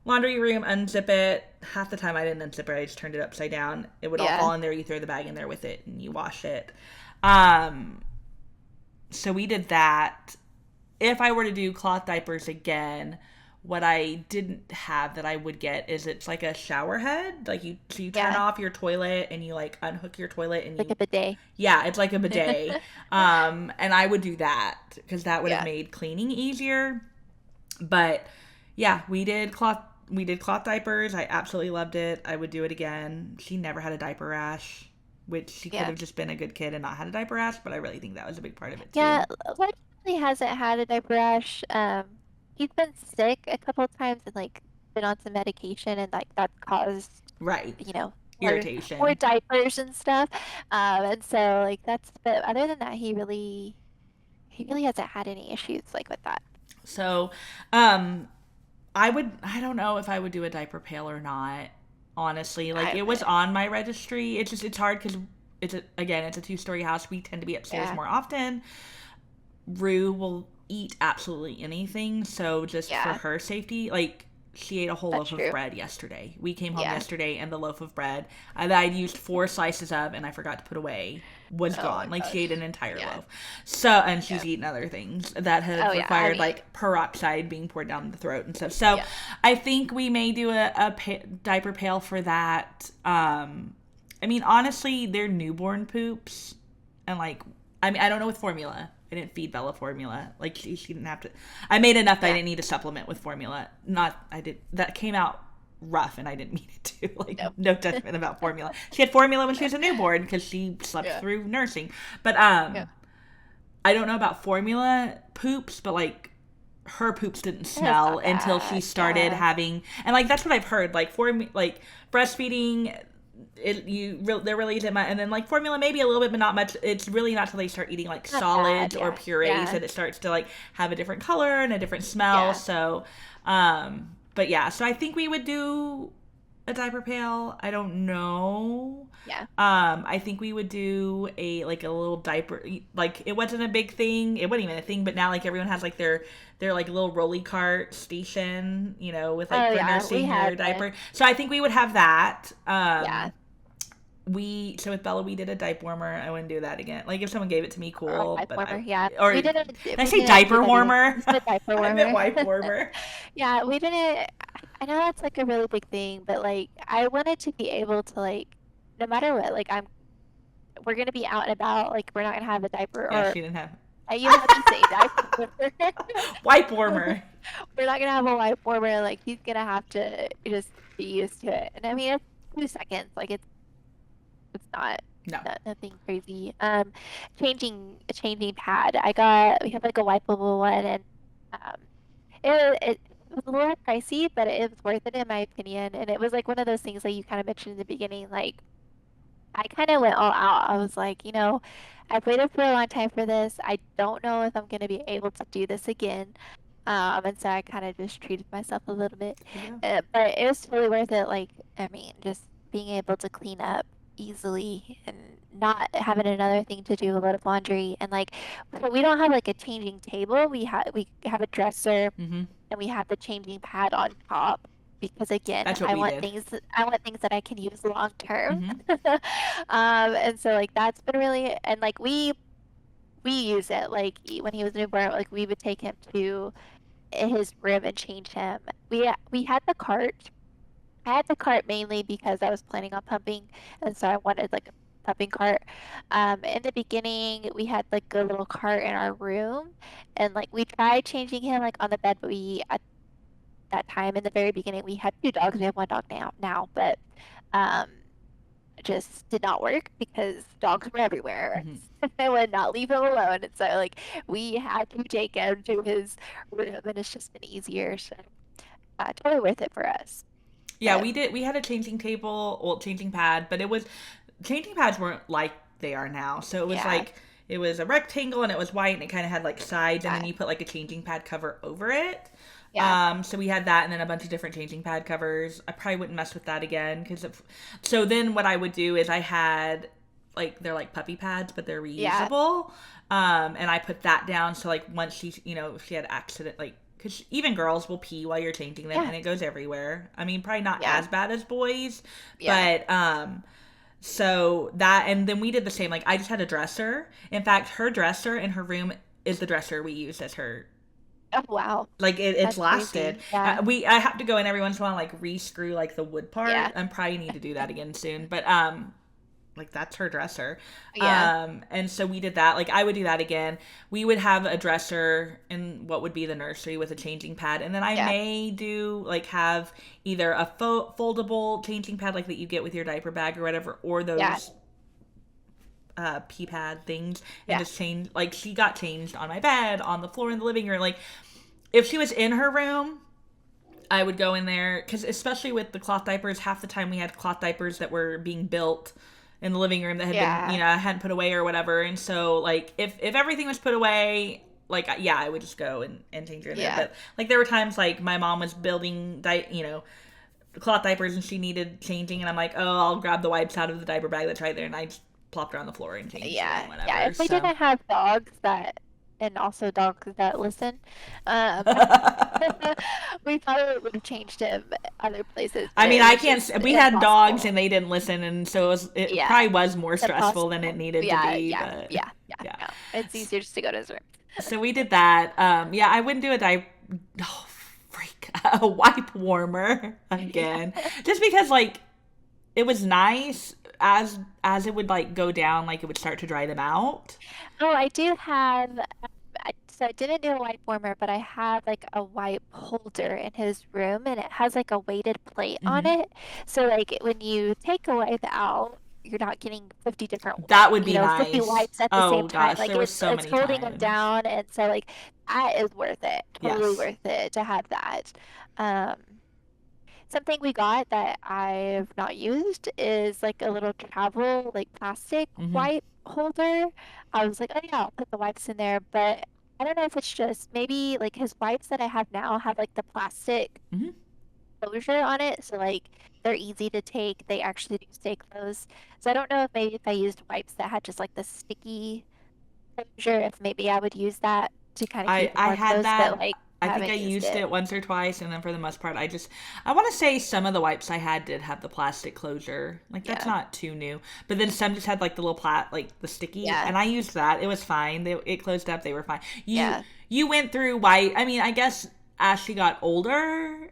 laundry room, unzip it. Half the time I didn't unzip it, I just turned it upside down. It would all Yeah. fall in there. You throw the bag in there with it, and you wash it. Um, so we did that. If I were to do cloth diapers again, what I didn't have that I would get is it's like a shower head. So you turn Yeah. off your toilet and you like unhook your toilet and Like you a bidet. yeah, it's like a bidet. And I would do that because that would have Yeah. made cleaning easier. But yeah, we did cloth diapers. I absolutely loved it. I would do it again. She never had a diaper rash, which she could Yeah. have just been a good kid and not had a diaper rash, but I really think that was a big part of it too. Yeah, Lex really hasn't had a diaper rash. He's been sick a couple of times and like been on some medication and like that's caused, Right. you know, more Irritation. diapers and stuff. And so like but other than that, he really hasn't had any issues like with that. So, I don't know if I would do a diaper pail or not. Honestly, like I it was on my registry. It's hard because it's a 2-story house. We tend to be upstairs Yeah, more often. Rue will eat absolutely anything, so just for yeah, her safety, like she ate a whole That's loaf of true. bread yesterday. We came home Yeah. yesterday, and the loaf of bread that I'd used 4 slices of and I forgot to put away was Oh my gone. Like, she ate gosh. an entire Yeah. loaf. So, and Yeah. she's eaten other things that Oh have yeah. I required mean, like peroxide being poured down the throat and stuff. So, yeah. I think we may do diaper pail for that. I mean, honestly, they're newborn poops, and like, I mean, I don't know with formula. I didn't feed Bella formula. Like, she didn't have to. I made enough that I Yeah. didn't need to supplement with formula. Not I did that came out rough, and I didn't mean it to. Like, No. no judgment about formula. She had formula when she was a newborn because she slept Yeah. through nursing. But Yeah. I don't know about formula poops, but like her poops didn't It's smell not until she bad. started Yeah. having, and like that's what I've heard. Like like breastfeeding, they're really easy, and then like formula maybe a little bit, but not much. It's really not till they start eating like Not bad. solids or Yeah. purees Yeah. that it starts to like have a different color and a different smell. Yeah. So, but yeah, so I think we would do a diaper pail. I don't know. Yeah. I think we would do a little diaper, like it wasn't a big thing. It wasn't even a thing, but now like everyone has like their like little rolly cart station, with like Oh for yeah. We nursing your had one. diaper. So I think we would have that. Yeah. So with Bella we did a diaper warmer. I wouldn't do that again. Like if someone gave it to me, Or a cool. wipe But warmer. Yeah. or We did didn't. I We say didn't do diaper that either. warmer? We said diaper I meant warmer. wipe warmer. Yeah. We didn't. I know that's like a really big thing, but like I wanted to be able to like, no matter what, like we're gonna be out and about. Like we're not gonna have a diaper Yeah, or she didn't have you have to say diaper warmer. wipe warmer. We're not gonna have a white warmer. Like he's gonna have to just be used to it. And I mean, it's 2 seconds. Like it's No. not nothing crazy. Changing pad. We have like a wipeable one, and um, it was a little pricey, but it was worth it in my opinion. And it was like one of those things like you kind of mentioned in the beginning, like. I kind of went all out. I was like, I've waited for a long time for this. I don't know if I'm going to be able to do this again. And so I kind of just treated myself a little bit. Yeah. But it was totally worth it. Like, I mean, just being able to clean up easily and not having another thing to do a lot of laundry. And like, so we don't have like a changing table. We have a dresser Mm-hmm. and we have the changing pad on top because again, That's what we did. I want things that I can use long term. Mm-hmm. And so like that's been really and like we use it like when he was newborn, like we would take him to his room and change him. We had the cart. I had the cart mainly because I was planning on pumping, and so I wanted like a pumping cart. In the beginning, we had like a little cart in our room, and like we tried changing him like on the bed, but we at that time in the very beginning we had 2 dogs. We have one dog now, but um, it just did not work because dogs were everywhere. Mm-hmm. I would not leave him alone, and so like we had to take him to his room, and it's just been easier. So totally worth it for us. Yeah, But we did. We had a changing table, well, changing pad, but changing pads weren't like they are now. So it was yeah, like it was a rectangle and it was white and it kind of had like sides and then yeah, you put like a changing pad cover over it. yeah, So we had that and then a bunch of different changing pad covers. I probably wouldn't mess with that again so then what I would do is I had like they're like puppy pads but they're yeah, reusable. And I put that down so like once if she had accident like because even girls will pee while you're changing them yeah, and it goes everywhere. I mean, probably not yeah, as bad as boys, yeah. but so that and then we did the same. Like I just had a dresser. In fact, her dresser in her room is the dresser we used as her. Oh wow, Like it's that's lasted. crazy. Yeah, I have to go in every once in a while and like re-screw like the wood part. yeah, I probably need to do that again soon. But like that's her dresser. yeah, And so we did that. Like I would do that again. We would have a dresser in what would be the nursery with a changing pad, and then I yeah, may do like have either a foldable changing pad like that you get with your diaper bag or whatever, or yeah, those pee pad things, and yeah, just change. Like she got changed on my bed, on the floor in the living room. Like if she was in her room. I would go in there because, especially with the cloth diapers, half the time we had cloth diapers that were being built in the living room that had been, yeah, I hadn't put away or whatever. And so, like, if everything was put away, like, yeah, I would just go and change her in there. yeah, But, like, there were times, like, my mom was building, cloth diapers and she needed changing. And I'm like, oh, I'll grab the wipes out of the diaper bag that's right there. And I just plopped her on the floor and changed her yeah, and yeah. whatever. If we So, didn't have dogs that and also dogs that listen. Um, we probably would have changed him other places, but I mean, it I was can't. just We had dogs impossible. and they didn't listen, and so it Yeah, probably was more it's stressful than it impossible. needed to Yeah, be. yeah, But yeah, yeah, yeah, yeah. It's easier just to go to his room. so we did that. Yeah, I wouldn't do a diaper. Oh, freak, a wipe warmer Yeah. again, just because like it was nice as it would like go down, like it would start to dry them out. Oh, I do have. So I didn't do a wipe warmer, but I have like a wipe holder in his room, and it has like a weighted plate on Hmm. it. So like when you take a wipe out, you're not getting 50 different, That would be 50 nice. wipes at the same Oh time. gosh, Like there were so it's many holding them times. down, and so like that is worth it. Totally Yes. worth it to have that. Um, Something we got that I've not used is like a little travel, like plastic Hmm. wipe holder. I was like, oh yeah, I'll put the wipes in there, but I don't know if it's just maybe like his wipes that I have now have like the plastic Hmm. closure on it, so like they're easy to take. They actually do stay closed. So I don't know if maybe if I used wipes that had just like the sticky closure, if maybe I would use that to kind of keep them I more had closed, but that. like I I think I haven't used used it. it once or twice, and then for the most part, I want to say some of the wipes I had did have the plastic closure. Like that's Yeah. not too new, but then some just had like the little like the sticky, Yeah. and I used that. It was fine. It closed up. They were fine. Yeah. You went through white. I mean, I guess as she got older,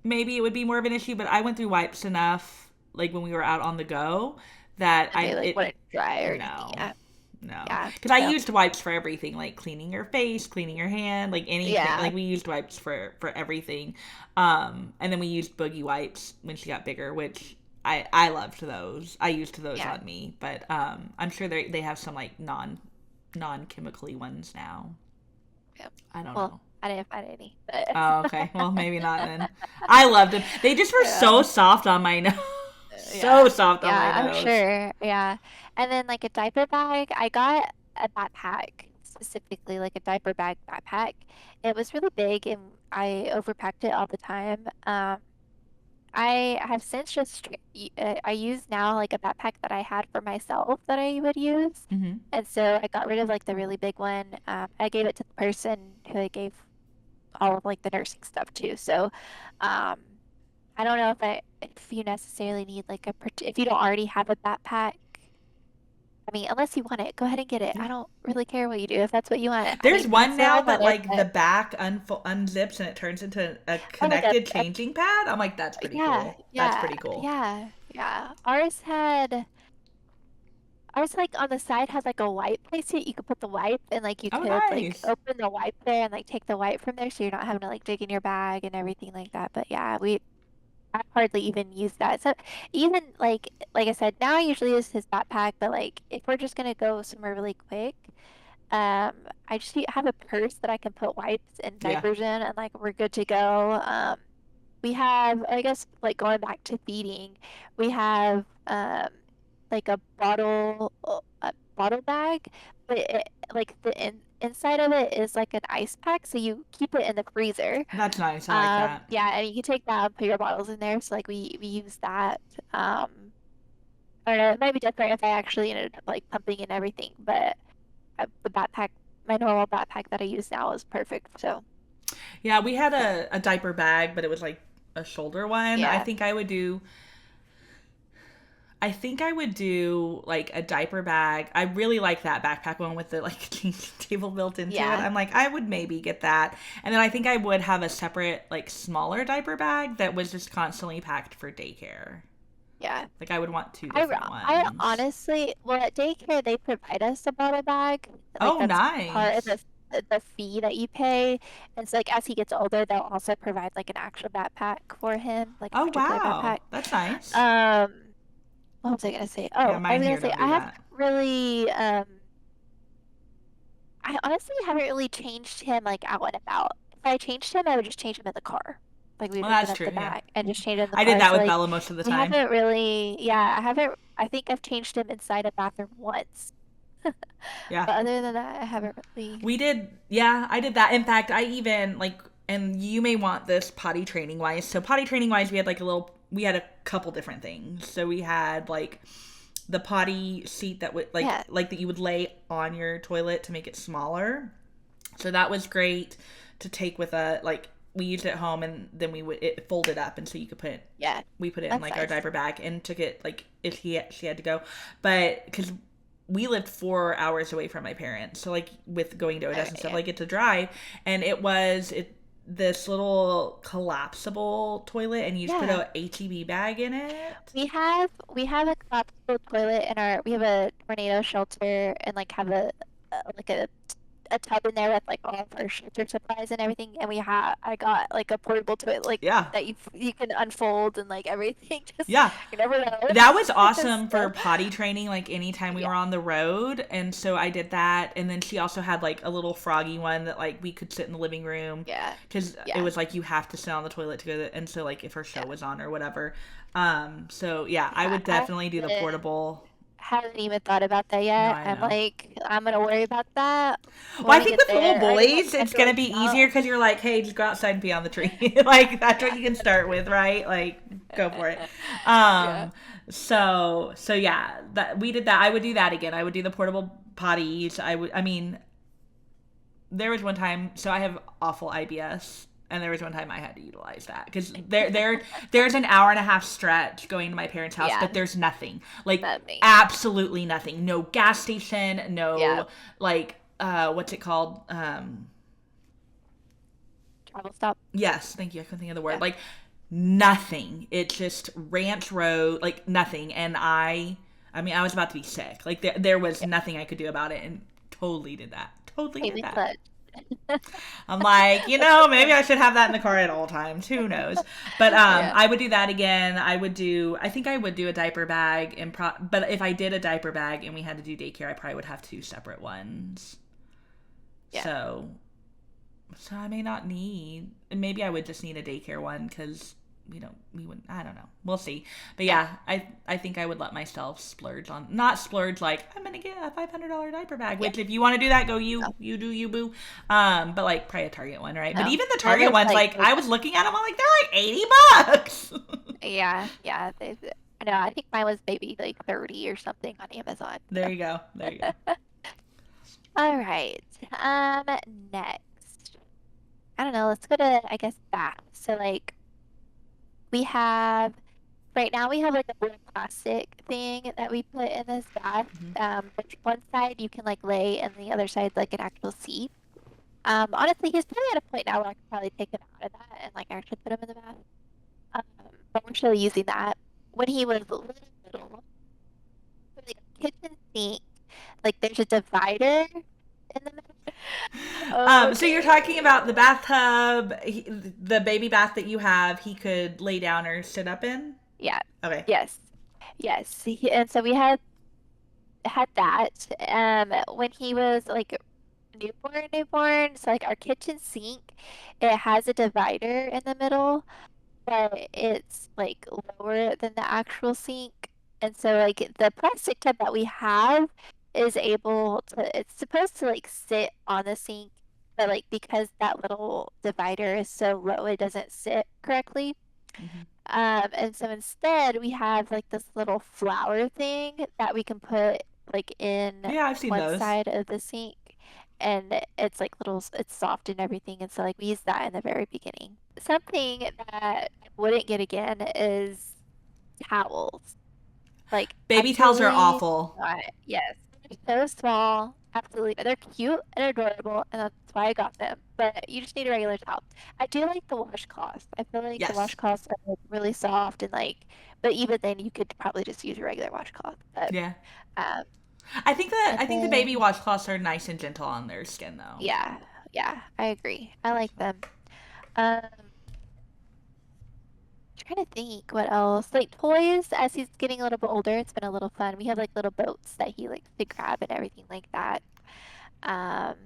maybe it would be more of an issue, but I went through wipes enough, like when we were out on the go, that And they like it wouldn't dry or anything. no. Yeah. No, Yeah. because I So, used wipes for everything, like cleaning your face, cleaning your hand, like anything. yeah. Like we used wipes for everything. And then we used boogie wipes when she got bigger, which I loved those. I used those Yeah. on me, but I'm sure they have some like non chemically ones now. Yeah. I don't Well, know. I didn't find any, but Oh, okay. Well, maybe not then. I loved them. They just were so yeah. soft on my nose. So Yeah. soft on my Yeah, I'm nose. sure. Yeah. And then like a diaper bag, I got a backpack specifically, like a diaper bag backpack. It was really big and I overpacked it all the time. I have since just I use now like a backpack that I had for myself that I would use. Hmm. And so I got rid of like the really big one. I gave it to the person who I gave all of like the nursing stuff to. So, um, I don't know if you necessarily need like if you don't already have a backpack. I mean, unless you want it, go ahead and get it. I Yeah. don't really care what you do if that's what you want. I There's mean, one that's what now I that wanted, like the but back unzips and it turns into a oh, like connected a changing pad. I'm like, that's pretty yeah, cool. That's yeah, pretty cool. yeah, yeah. Ours like on the side has like a wipe place that you could put the wipe and like you Oh, could like nice. open the wipe there and like take the wipe from there so you're not having to like dig in your bag and everything like that. But yeah, I hardly even use that. So even like I said, now I usually use his backpack, but like if we're just gonna go somewhere really quick, I just have a purse that I can put wipes and Yeah, diapers in and like we're good to go. We have, I guess, like going back to feeding, we have like a bottle bag, but like the inside of it is like an ice pack, so you keep it in the freezer. that's nice. I like that. Yeah, and you can take that and put your bottles in there. So like we use that. I don't know, it might be different if I actually ended up like pumping in everything, but the backpack, my normal backpack that I use now is perfect. So Yeah, we had a diaper bag, but it was like a shoulder one. yeah, I think I would do like a diaper bag. I really like that backpack one with the like changing table built into it. yeah, I'm like, I would maybe get that. And then I think I would have a separate, like smaller diaper bag that was just constantly packed for daycare. yeah. Like I would want two I different I ones. honestly, well, at daycare they provide us a bottle bag. Like Oh, that's part of nice. the fee that you pay. And so like as he gets older, they'll also provide like an actual backpack for him, like a Oh, particular backpack. wow. That's nice. Um, what was I gonna say? Yeah, Oh, I mine was gonna here say don't I do haven't that. really I honestly haven't really changed him like out and about. If I changed him, I would just change him in the car. Like we'd Well, open that's up true. the Yeah. back and just change it in the I did car. that So with like Bella most of the we time. haven't really, yeah, I haven't. I think I've changed him inside a bathroom once, but Yeah. other than that, I haven't really. We did, yeah, I did that. In fact, I even like, and you may want this potty training wise. So potty training wise, we had a couple different things. So we had like the potty seat that would Yeah, like that you would lay on your toilet to make it smaller. So that was great to take with a like we used it at home and then we would it folded up and so you could put Yeah, we put it in that's like our nice. diaper bag and took it like if she had to go, but because we lived 4 hours away from my parents, so like with going to Oh, Odessa and stuff, yeah. like it's a drive, and it this little collapsible toilet and you just put Yeah. a HEB bag in it. We have a collapsible toilet in our we have a tornado shelter and like have like a tub in there with like all of our shelter supplies and everything. And I got like a portable toilet like Yeah, that you can unfold and like everything. Just yeah. you never know. That was awesome for So, potty training, like anytime we yeah, were on the road. And so I did that. And then she also had like a little froggy one that like we could sit in the living room yeah, because it yeah, was like you have to sit on the toilet to go to, and so like if her show yeah, was on or whatever. So yeah, I yeah. would definitely do the portable. Haven't even thought about that No, yet. I I'm know. like, I'm gonna worry about that Well, when I we think get with little there. I already have boys, it's gonna scheduling be easier out. because you're like, hey, just go outside and pee on the tree. Like that's what Yeah. you can start with, right? Like go for it. Yeah. Um, so yeah, that we did that. I would do that again. I would do the portable potties. I mean, there was one time. So I have awful IBS. And there was one time I had to utilize that because there's an hour and a half stretch going to my parents' house, Yeah. but there's nothing, like Not me. absolutely nothing. No gas station, Yeah. no like what's it called? Travel stop. Yes, thank you. I couldn't think of the word. Yeah. Like nothing. It's just ranch road, like nothing. And I mean, I was about to be sick. Like there was Yeah. nothing I could do about it, and totally did that. Totally Came did in that. clutch. I'm like, maybe I should have that in the car at all times. Who knows? But Yeah. I would do that again. I think I would do a diaper bag but if I did a diaper bag and we had to do daycare, I probably would have two separate ones. Yeah. So so I may not need. Maybe I would just need a daycare one because we wouldn't. I don't know. We'll see. But Yeah. yeah, I think I would let myself splurge on not splurge like I'm gonna get a $500 diaper bag. Yeah. Which if you want to do that, go No. you do you boo. But like probably a Target one, right? But No. even the Mine Target was ones, like like I was looking at them, I'm like they're like $80. yeah, yeah. I know. I think mine was maybe like 30 or something on Amazon. There you go. There you go. All right. Next. I don't know. Let's go to, I guess, bath. So like we have right now we have like a little plastic thing that we put in this bath. Mhm. Which one side you can like lay and the other side like an actual seat. Honestly, he's probably at a point now where I could probably take him out of that and like actually put him in the bath. Um, but we're still using that. When he was little, like a kitchen sink, like there's a divider in the middle. So you're talking Okay. about the bathtub, the baby bath that you have. He could lay down or sit up in. Yeah. Okay. Yes. Yes. And so we had that. When he was like newborn. So like our kitchen sink, it has a divider in the middle, but it's like lower than the actual sink. And so like the plastic tub that we have is able to it's supposed to like sit on the sink, but like because that little divider is so low, it doesn't sit correctly. Hmm. And so instead we have like this little flower thing that we can put like in Yeah, I've seen one those. side of the sink, and it's like it's soft and everything. And so like we use that in the very beginning. Something that I wouldn't get again is towels. Like Baby towels are absolutely awful. not. Yes. They're so small. Absolutely. They're cute and adorable, and that's why I got them. But you just need a regular towel. I do like the washcloths. I feel like the Yes. washcloths are like, really soft and like, but even then you could probably just use a regular washcloth. But Yeah. um, I and think the baby then washcloths are nice and gentle on their skin though. yeah, yeah, I agree. I like them. Um, trying to think what else. Like toys, as he's getting a little bit older, it's been a little fun. We have like little boats that he likes to grab and everything like that. Um,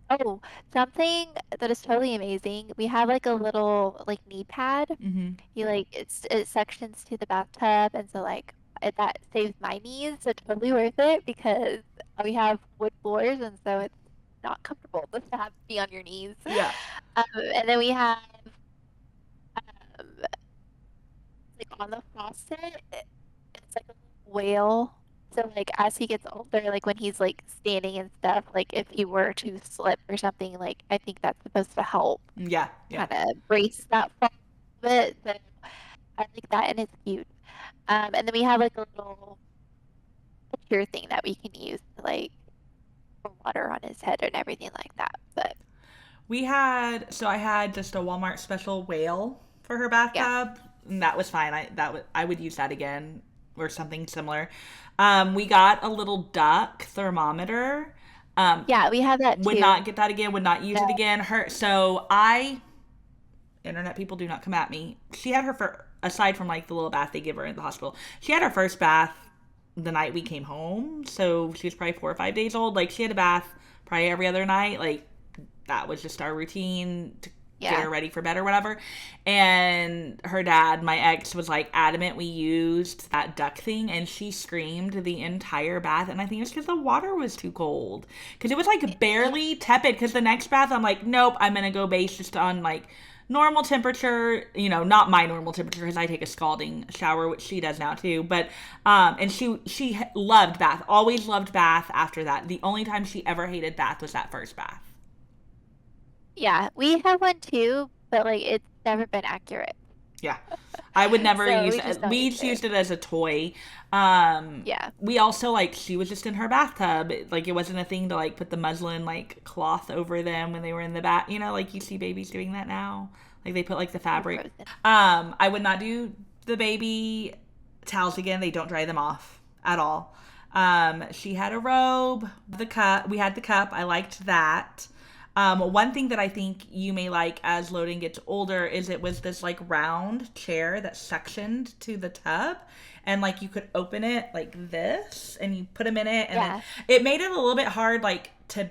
oh, something that is totally amazing. We have like a little like knee pad. Mm-hmm. He like it suctions to the bathtub, and so like that saves my knees. So totally worth it because we have wood floors, and so it's not comfortable just to have to be on your knees. Yeah. And then we have like on the faucet, it's like a whale. So like as he gets older, like when he's like standing and stuff, like if he were to slip or something, like I think that's supposed to help Yeah, yeah. kind of brace that fall a bit. So I like that and it's cute. And then we have like a little picture thing that we can use to like pour water on his head and everything like that. But I had just a Walmart special whale for her yeah. bathtub, and that was fine. I would use that again or something similar. We got a little duck thermometer. Um, Yeah, we have that would too. not get that again. Would not use it No. again. Her so I internet people do not come at me. She had her aside from like the little bath they give her in the hospital. She had her first bath the night we came home, so she was probably 4 or 5 days old. Like she had a bath probably every other night. Like that was just our routine to get Yeah. her ready for bed or whatever. And her dad, my ex, was like adamant we used that duck thing, and she screamed the entire bath. And I think it's because the water was too cold, because it was like Yeah. barely tepid. Because the next bath, I'm like, nope, I'm gonna go base just on like normal temperature, not my normal temperature because I take a scalding shower, which she does now too. But and she loved bath, always loved bath after that. The only time she ever hated bath was that first bath. Yeah, we have one too, but like it's never been accurate. Yeah. I would never So use we just it. don't We use just it. used it as a toy. Yeah. We also like she was just in her bathtub. Like it wasn't a thing to like put the muslin like cloth over them when they were in the bath. Like you see babies doing that now. Like they put like the They're fabric. frozen. I would not do the baby towels again. They don't dry them off at all. She had a robe, the cup. We had the cup. I liked that. One thing that I think you may like as Loden gets older is it was this like round chair that suctioned to the tub, and like you could open it like this and you put them in it, and then Yeah. it made it a little bit hard like to.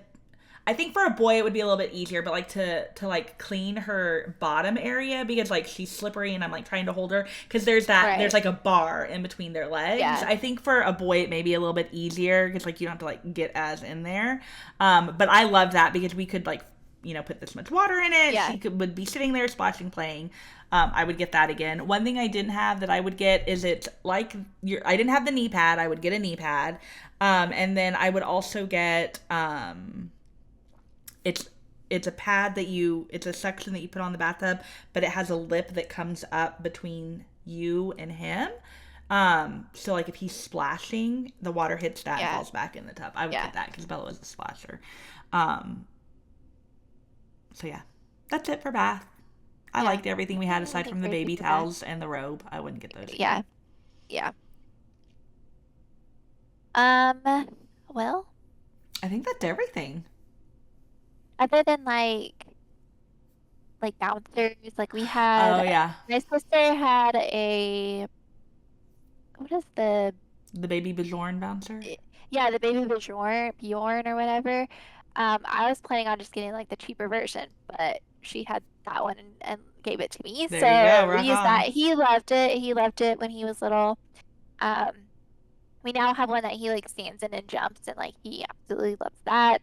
I think for a boy it would be a little bit easier, but like to like clean her bottom area because like she's slippery and I'm like trying to hold her because there's Right. like a bar in between their legs. Yeah. I think for a boy it may be a little bit easier because like you don't have to like get as in there. But I love that because we could like put this much water in it. Yeah. Would be sitting there splashing, playing. I would get that again. One thing I didn't have that I would get is it's like I didn't have the knee pad. I would get a knee pad, and then I would also get it's it's a pad that it's a section that you put on the bathtub, but it has a lip that comes up between you and him. So like if he's splashing, the water hits that and Yeah. falls back in the tub. I would Yeah. get that because Bella was a splasher. Um, so yeah, that's it for bath. I Yeah. liked everything we had aside Nothing from the crazy baby for that. towels and the robe. I wouldn't get those again. Yeah. Yeah. Well, I think that's everything. other than like bouncers, like we Oh had yeah, my sister had a what is the the baby Bjorn bouncer. yeah, the baby Bjorn or whatever. I was planning on just getting like the cheaper version, but she had that one and gave it to me. There you go. So we Rock used on. that. He loved it. He loved it when he was little. Um, we now have one that he like stands in and jumps and like he absolutely loves that.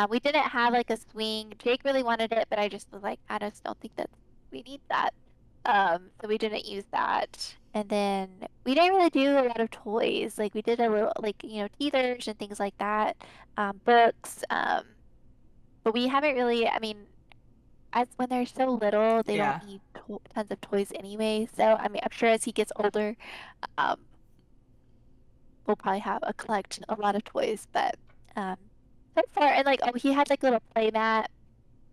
We didn't have like a swing. Jake really wanted it, but I just was like, I just don't think that we need that. So we didn't use that. And then we didn't really do a lot of toys. Like we did a little like, teethers and things like that. Books. But we haven't really, I mean, as when they're so little, they don't Yeah. need tons of toys anyway. So I mean, I'm sure as he gets older, um, we'll probably have collect a lot of toys. But um, so far, and like, oh, he had like a little play mat,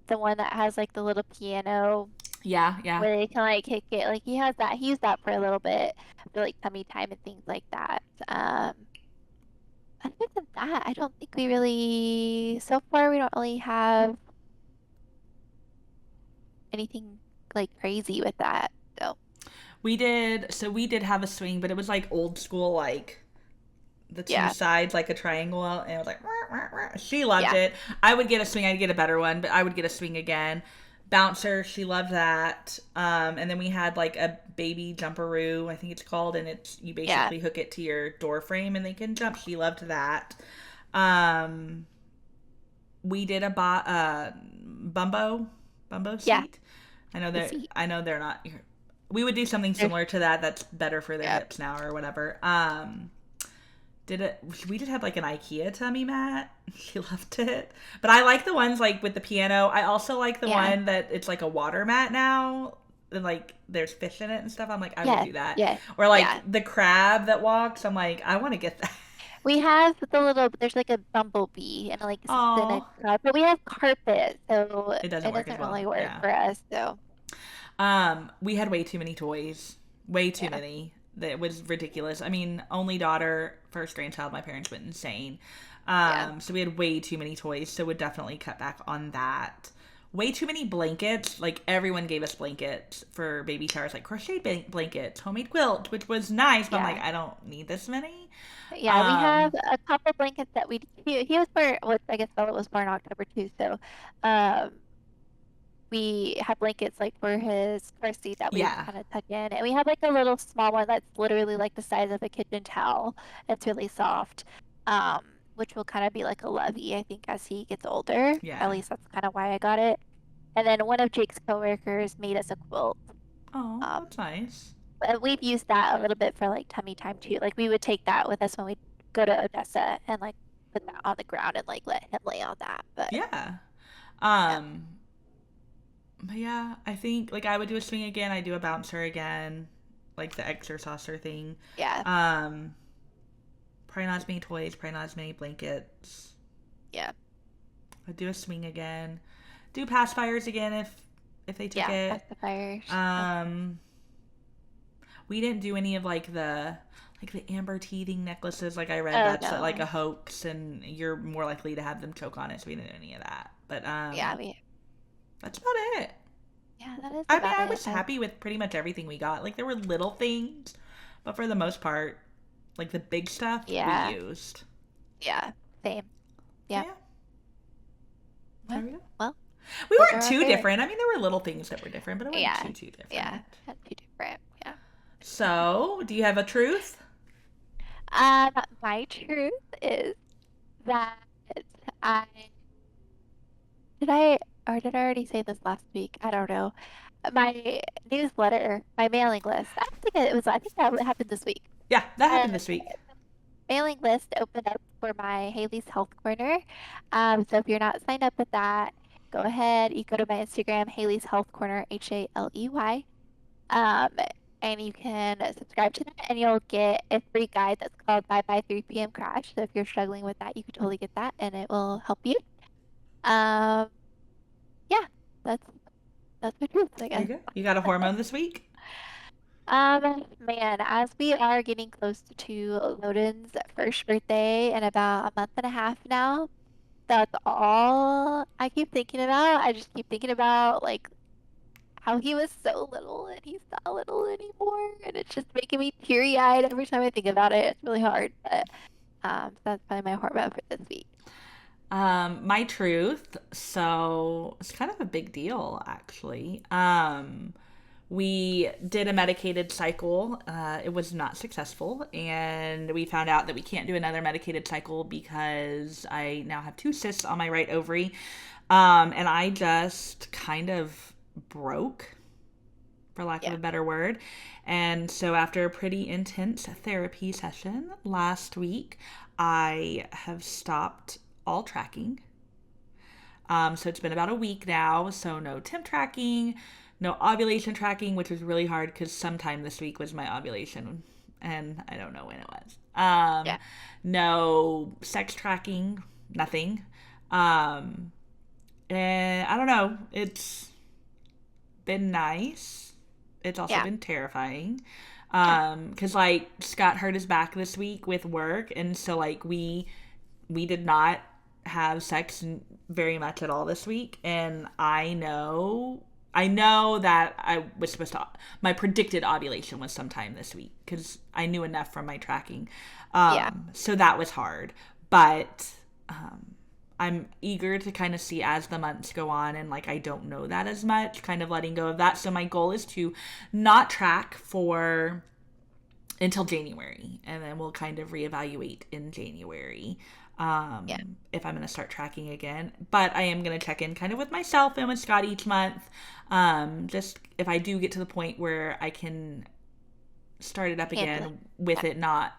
the one that has like the little piano Yeah. Yeah. where they can like kick it. Like he has that. He used that for a little bit for like tummy time and things like that. Other than that, I don't think we really. So far, we don't really have anything like crazy with that. So We did have a swing, but it was like old school, like the two yeah, sides, like a triangle, and it was like, "Wah, wah, wah." She loved yeah, it. I would get a swing, I'd get a better one, but I would get a swing again. Bouncer, she loved that. And then we had like a baby jumperoo, I think it's called, and you yeah, basically hook it to your door frame and they can jump. She loved that. Um, we did bumbo yeah. seat. The seat. I know they're not. We would do something There's, similar to that. That's better for their yeah, hips now or whatever. did it. We did have like an IKEA tummy mat. She loved it. But I like the ones like with the piano. I also like the Yeah. one that it's like a water mat now. And like there's fish in it and stuff. I'm like, I would Yes. do that. Yes. Or Yeah. like the crab that walks. I'm like, I want to get that. We have the little, there's like a bumblebee and like sits in a Oh, car, but we have carpet, so it doesn't it work as doesn't well. really work Yeah. for us. So We had way too many toys. Way too yeah, many. That was ridiculous. I mean, only daughter, first grandchild, my parents went insane. yeah, So we had way too many toys, so would definitely cut back on that. Way too many blankets. Like everyone gave us blankets for baby showers, like crochet blankets, homemade quilt, which was nice, but I'm like, yeah, I don't need this many. yeah. We have Um, a couple blankets that he was born, well, I guess Bella was born October too, so um we have blankets like for his car seat that we would yeah, kind of tuck in, and we have like a little small one that's literally like the size of a kitchen towel. It's really soft, which will kind of be like a lovey, I think, as he gets older. At yeah. least that's kind of why I got it. And then one of Jake's coworkers made us a quilt. Oh, Um, that's nice. and we've used that a little bit for like tummy time too. Like we would take that with us when we go to Odessa and like put that on the ground and like let him lay on that. But Yeah. yeah, Um, but yeah, I think like I would do a swing again. I do a bouncer again, like the exerciser thing. yeah, Um, Probably not as many toys. Probably not as many blankets. yeah, I'd do a swing again. Do pacifiers again if they took yeah. it. Pacifiers. Um, we didn't do any of like the amber teething necklaces. Like I read Oh that's like a no. hoax, and you're more likely to have them choke on it. So we didn't do any of that. But Yeah, we that's about it. yeah, that is I mean, about I it. was happy with pretty much everything we got. Like there were little things, but for the most part, like the big stuff we Yeah, used. yeah, same. So Yeah. yeah, Well, there we go. well, We those weren't are our too favorite. different. I mean, there were little things that were different, but it wasn't Yeah, too yeah, different. that's too different. Yeah. So, do you have a truth? Um, my truth is that I did I or did I already say this last week? I don't know. My newsletter, my mailing list. I don't think it was. I think that happened this week. Yeah, that Uh, happened this week. Mailing list opened up for my Haley's Health Corner. So if you're not signed up with that, go ahead. You go to my Instagram, Haley's Health Corner, Haley. Um, and you can subscribe to that, and you'll get a free guide that's called Bye Bye 3 p.m. Crash. So if you're struggling with that, you can totally get that, and it will help you. Um, yeah, that's that's my truth, I There you guess. go. You got a hormone this week? Man, as we are getting close to Loden's first birthday in about a month and a half now, that's all I keep thinking about. I just keep thinking about like how he was so little and he's not little anymore, and it's just making me teary-eyed every time I think about it. It's really hard, but that's probably my hormone for this week. My truth. So it's kind of a big deal, actually. We did a medicated cycle. It was not successful, and we found out that we can't do another medicated cycle because I now have two cysts on my right ovary, and I just kind of broke, for lack of Yeah, a better word. And so, after a pretty intense therapy session last week, I have stopped all tracking. So it's been about a week now. So no temp tracking, no ovulation tracking, which was really hard because sometime this week was my ovulation, and I don't know when it was. yeah, No sex tracking, nothing. Um, and I don't know. It's been nice. It's also yeah, been terrifying. yeah, Because like Scott hurt his back this week with work, and so like we did not have sex very much at all this week, and I know that I was supposed to my predicted ovulation was sometime this week because I knew enough from my tracking. yeah, So that was hard, but I'm eager to kind of see as the months go on, and like I don't know that as much, kind of letting go of that. So my goal is to not track for until January, and then we'll kind of reevaluate in January yeah, if I'm going to start tracking again. But I am going to check in kind of with myself and with Scott each month. Just if I do get to the point where I can start it up handle it. again with Yeah, it not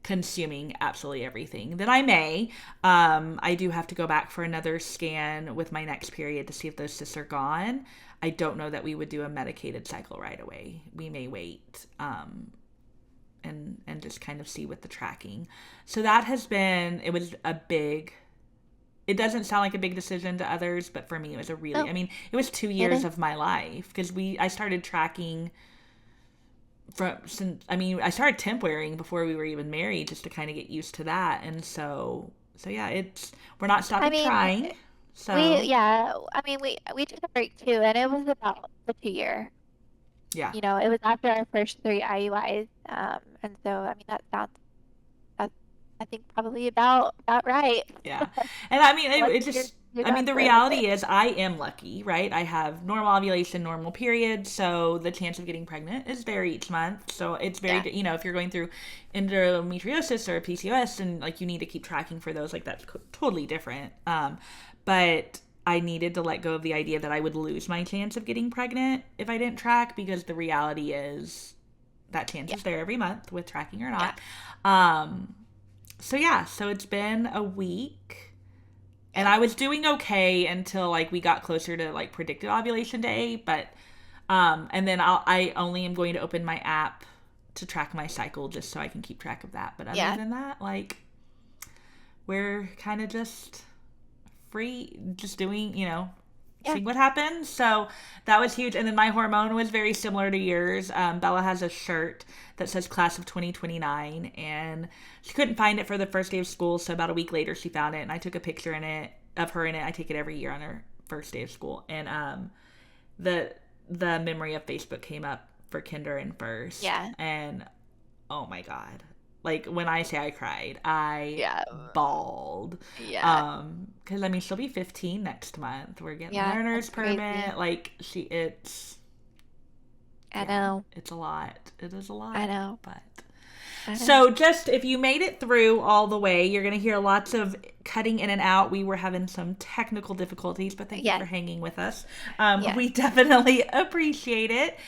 consuming absolutely everything. Then I may. I do have to go back for another scan with my next period to see if those cysts are gone. I don't know that we would do a medicated cycle right away. We may wait and just kind of see with the tracking. So that has been, it was a big, it doesn't sound like a big decision to others, but for me it was a really, Oh, I mean, it was two it years is. of my life because I started tracking I started temp wearing before we were even married just to kind of get used to that. And so yeah, we're not I stopping mean, trying. we, So yeah, I mean, we took a break too, and it was about the 2 year. yeah. It was after our first three IUIs. And so, I mean, that's, I think probably about right. Yeah. And I mean, Once it just, you're I mean, done the for a bit. reality is I am lucky, right? I have normal ovulation, normal period. So the chance of getting pregnant is very each month. So it's very, Yeah, if you're going through endometriosis or PCOS and like you need to keep tracking for those, like that's totally different. But I needed to let go of the idea that I would lose my chance of getting pregnant if I didn't track because the reality is that chance yeah, is there every month with tracking or yeah, not. Um, so yeah, so it's been a week and yeah, I was doing okay until like we got closer to like predicted ovulation day, but and then I only am going to open my app to track my cycle just so I can keep track of that. But other yeah, than that, like we're kind of just free, just doing, yeah, seeing what happens. So that was huge. And then my hormone was very similar to yours. Bella has a shirt that says class of 2029, and she couldn't find it for the first day of school. So about a week later, she found it, and I took a picture in it of her in it. I take it every year on her first day of school, and the the memory of Facebook came up for kinder and first, yeah, and oh my god, like when I say I cried, I yeah, bawled. yeah, Because I mean she'll be 15 next month. We're getting yeah. That's learner's crazy. permit. Like it's I yeah, know, it's a lot. It is a I lot, know, but I know. so just if you made it through all the way, you're gonna hear lots of cutting in and out. We were having some technical difficulties, but thank you for Yes, hanging with us. yes, We definitely appreciate it.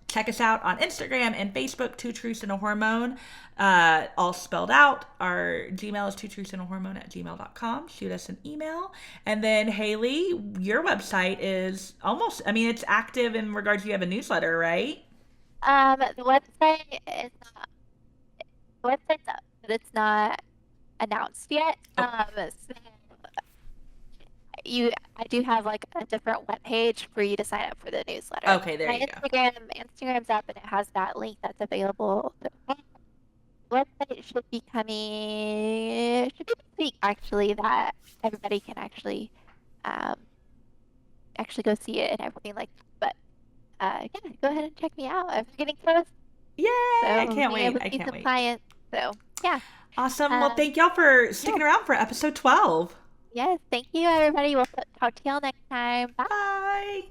Check us out on Instagram and Facebook, Two Truths and a Hormone, all spelled out. Our Gmail is two truths and a hormone at gmail.com. Shoot us an email. And then, Haley, your website is almost, I mean, it's active in regards to you have a newsletter, right? the website is not, the website's up, but it's not announced yet. Oh, So I do have like a different web page for you to sign up for the newsletter. okay, there My you go. Instagram's up and it has that link that's available. The website should be coming, should be this week actually, that everybody can um actually go see it and everything like that. But yeah, go ahead and check me out. I'm getting close, Yay! I so can't being able wait. to I see can't some wait. clients. So yeah. Awesome. Well, Um thank y'all for yeah, sticking around for episode 12. yes, thank you everybody. We'll talk to y'all next time. Bye. Bye.